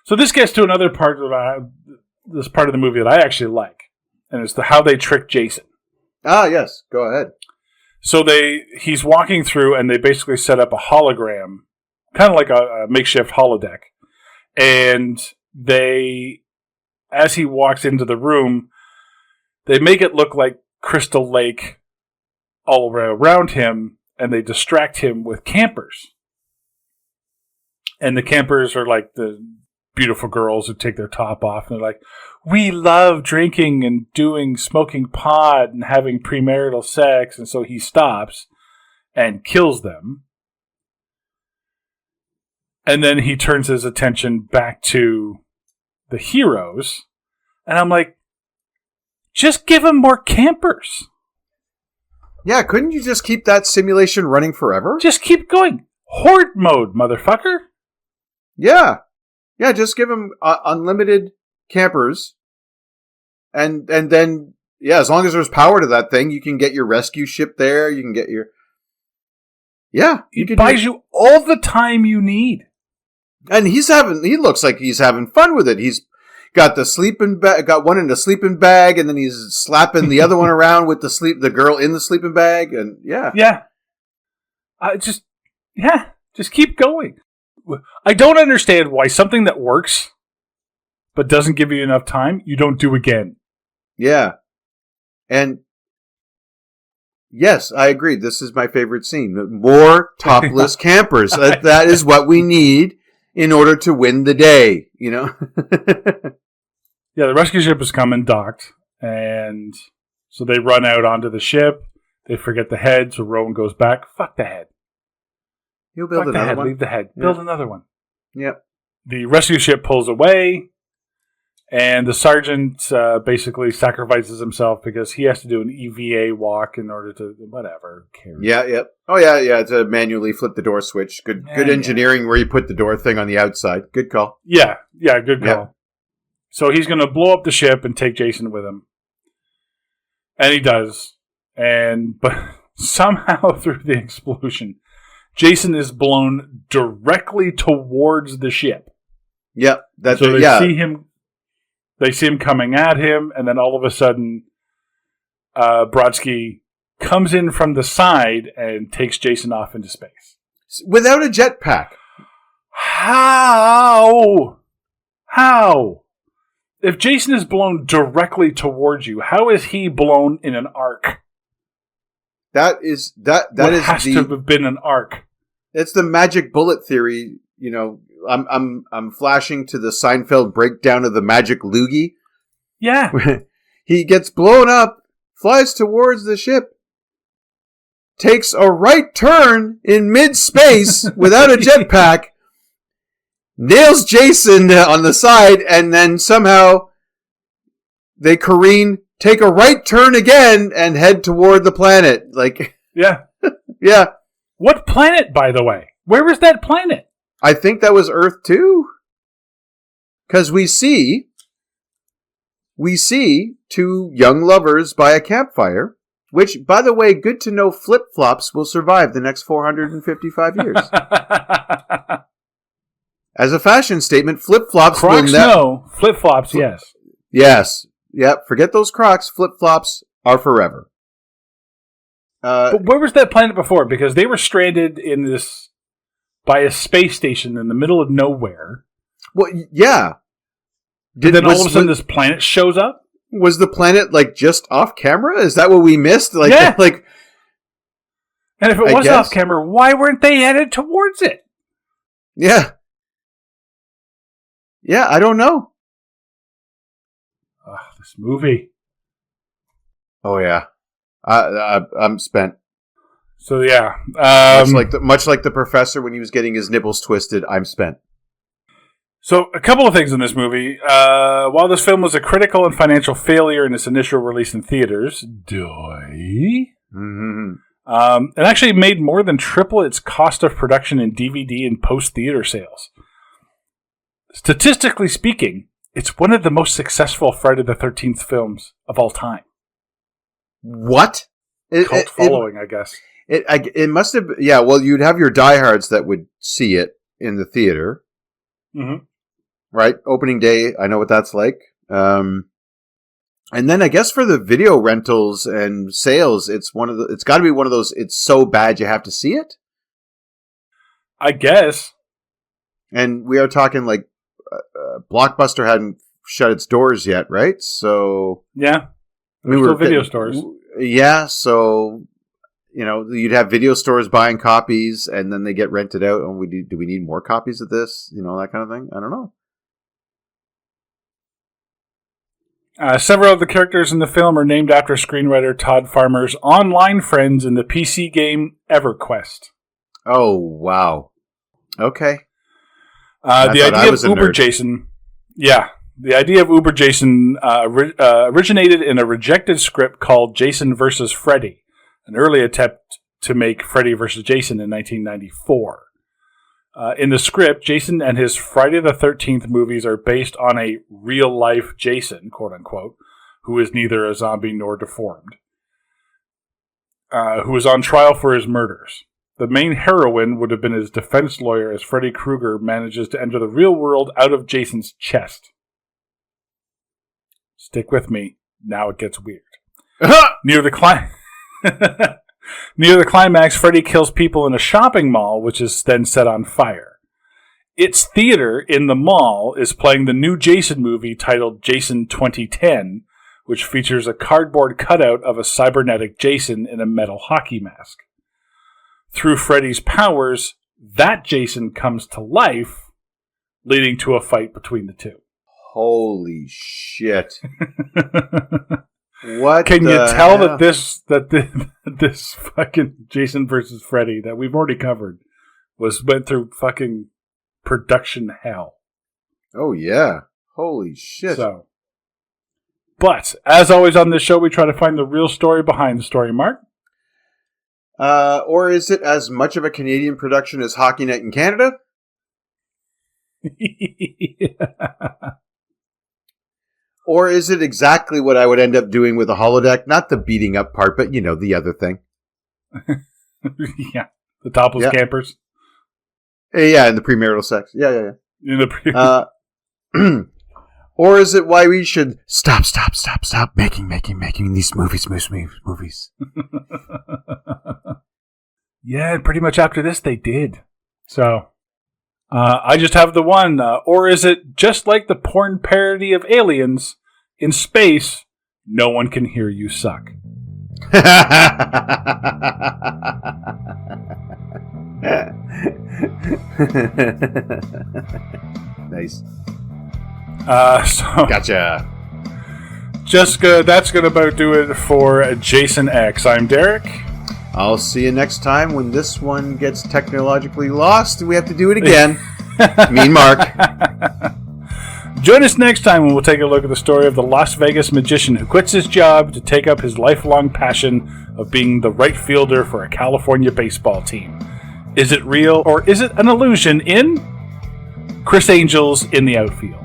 So this gets to another part of this part of the movie that I actually like, and it's how they trick Jason. Ah, yes. Go ahead. So he's walking through, and they basically set up a hologram, kind of like a makeshift holodeck, and as he walks into the room, they make it look like Crystal Lake all around him, and they distract him with campers. And the campers are like the beautiful girls who take their top off, and they're like, we love drinking and smoking pot and having premarital sex. And so he stops and kills them. And then he turns his attention back to the heroes. And I'm like, just give him more campers. Yeah, couldn't you just keep that simulation running forever? Just keep going. Horde mode, motherfucker. Yeah. Yeah, just give him unlimited campers. And then, as long as there's power to that thing, you can get your rescue ship there. You can get your... Yeah. It buys you all the time you need. And he looks like he's having fun with it. He's got the sleeping bag, got one in the sleeping bag, and then he's slapping the other one around with the girl in the sleeping bag, and yeah. Just keep going. I don't understand why something that works but doesn't give you enough time, you don't do again. Yeah, and yes, I agree. This is my favorite scene. More topless campers. That is what we need in order to win the day, Yeah, the rescue ship is coming, docked, and so they run out onto the ship. They forget the head, so Rowan goes back. Fuck the head. He'll build Fuck another the head. one. Leave the head. Yeah. Build another one. Yep. The rescue ship pulls away, And the sergeant basically sacrifices himself because he has to do an EVA walk in order to whatever. Cares. Yeah, yeah. Oh, yeah. To manually flip the door switch. Good engineering where you put the door thing on the outside. Good call. Yeah, good call. Yeah. So he's going to blow up the ship and take Jason with him. And he does. But somehow through the explosion, Jason is blown directly towards the ship. Yeah, so they see him. They see him coming at him, and then all of a sudden, Brodsky comes in from the side and takes Jason off into space without a jetpack. How? If Jason is blown directly towards you, how is he blown in an arc? That has to have been an arc. It's the magic bullet theory. You know, I'm flashing to the Seinfeld breakdown of the magic loogie. Yeah, he gets blown up, flies towards the ship, takes a right turn in mid-space without a jetpack, nails Jason on the side, and then somehow they careen, take a right turn again, and head toward the planet. Yeah. Yeah. What planet, by the way? Where was that planet? I think that was Earth too. Because we see two young lovers by a campfire, which, by the way, good to know flip-flops will survive the next 455 years. As a fashion statement, flip-flops Crocs, no. Flip-flops, yes. Yes. Yep. Forget those Crocs. Flip-flops are forever. But where was that planet before? Because they were stranded by a space station in the middle of nowhere. Well, yeah. Then all of a sudden this planet shows up? Was the planet just off camera? Is that what we missed? Yeah. And if it was off camera, why weren't they headed towards it? Yeah. Yeah, I don't know. This movie. Oh yeah, I'm spent. So yeah, much like the professor when he was getting his nipples twisted. I'm spent. So a couple of things in this movie. While this film was a critical and financial failure in its initial release in theaters, it actually made more than triple its cost of production in DVD and post-theater sales. Statistically speaking, it's one of the most successful Friday the 13th films of all time. What? Cult following, I guess. It must have... Yeah, well, you'd have your diehards that would see it in the theater. Mm-hmm. Right? Opening day, I know what that's like. And then I guess for the video rentals and sales, it's got to be one of those, it's so bad you have to see it? I guess. And we are talking Blockbuster hadn't shut its doors yet, right? So yeah, still video stores. Yeah, so you'd have video stores buying copies, and then they get rented out. And do we need more copies of this? That kind of thing. I don't know. Several of the characters in the film are named after screenwriter Todd Farmer's online friends in the PC game EverQuest. Oh wow! Okay. The idea of Uber Jason, the idea of Uber Jason originated in a rejected script called Jason vs. Freddy, an early attempt to make Freddy vs. Jason in 1994. In the script, Jason and his Friday the 13th movies are based on a real-life Jason, quote-unquote, who is neither a zombie nor deformed, who is on trial for his murders. The main heroine would have been his defense lawyer as Freddy Krueger manages to enter the real world out of Jason's chest. Stick with me. Now it gets weird. Near the climax, Freddy kills people in a shopping mall, which is then set on fire. Its theater in the mall is playing the new Jason movie titled Jason 2010, which features a cardboard cutout of a cybernetic Jason in a metal hockey mask. Through Freddy's powers, that Jason comes to life, leading to a fight between the two. Holy shit. What can you tell hell? that this fucking Jason versus Freddy that we've already covered went through fucking production hell? Oh yeah. Holy shit. So, but, as always on this show, we try to find the real story behind the story, Mark. Or is it as much of a Canadian production as Hockey Night in Canada? Or is it exactly what I would end up doing with a holodeck? Not the beating up part, but, the other thing. Yeah, the topless campers. Yeah, and the premarital sex. Yeah. In the or is it why we should stop making these movies? Yeah, pretty much after this they did. So, I just have the one. Or is it just like the porn parody of Aliens, in space, no one can hear you suck? Nice. So gotcha. Jessica, that's going to about do it for Jason X. I'm Derek. I'll see you next time when this one gets technologically lost. We have to do it again. Me and Mark. Join us next time when we'll take a look at the story of the Las Vegas magician who quits his job to take up his lifelong passion of being the right fielder for a California baseball team. Is it real or is it an illusion in Chris Angel's in the Outfield?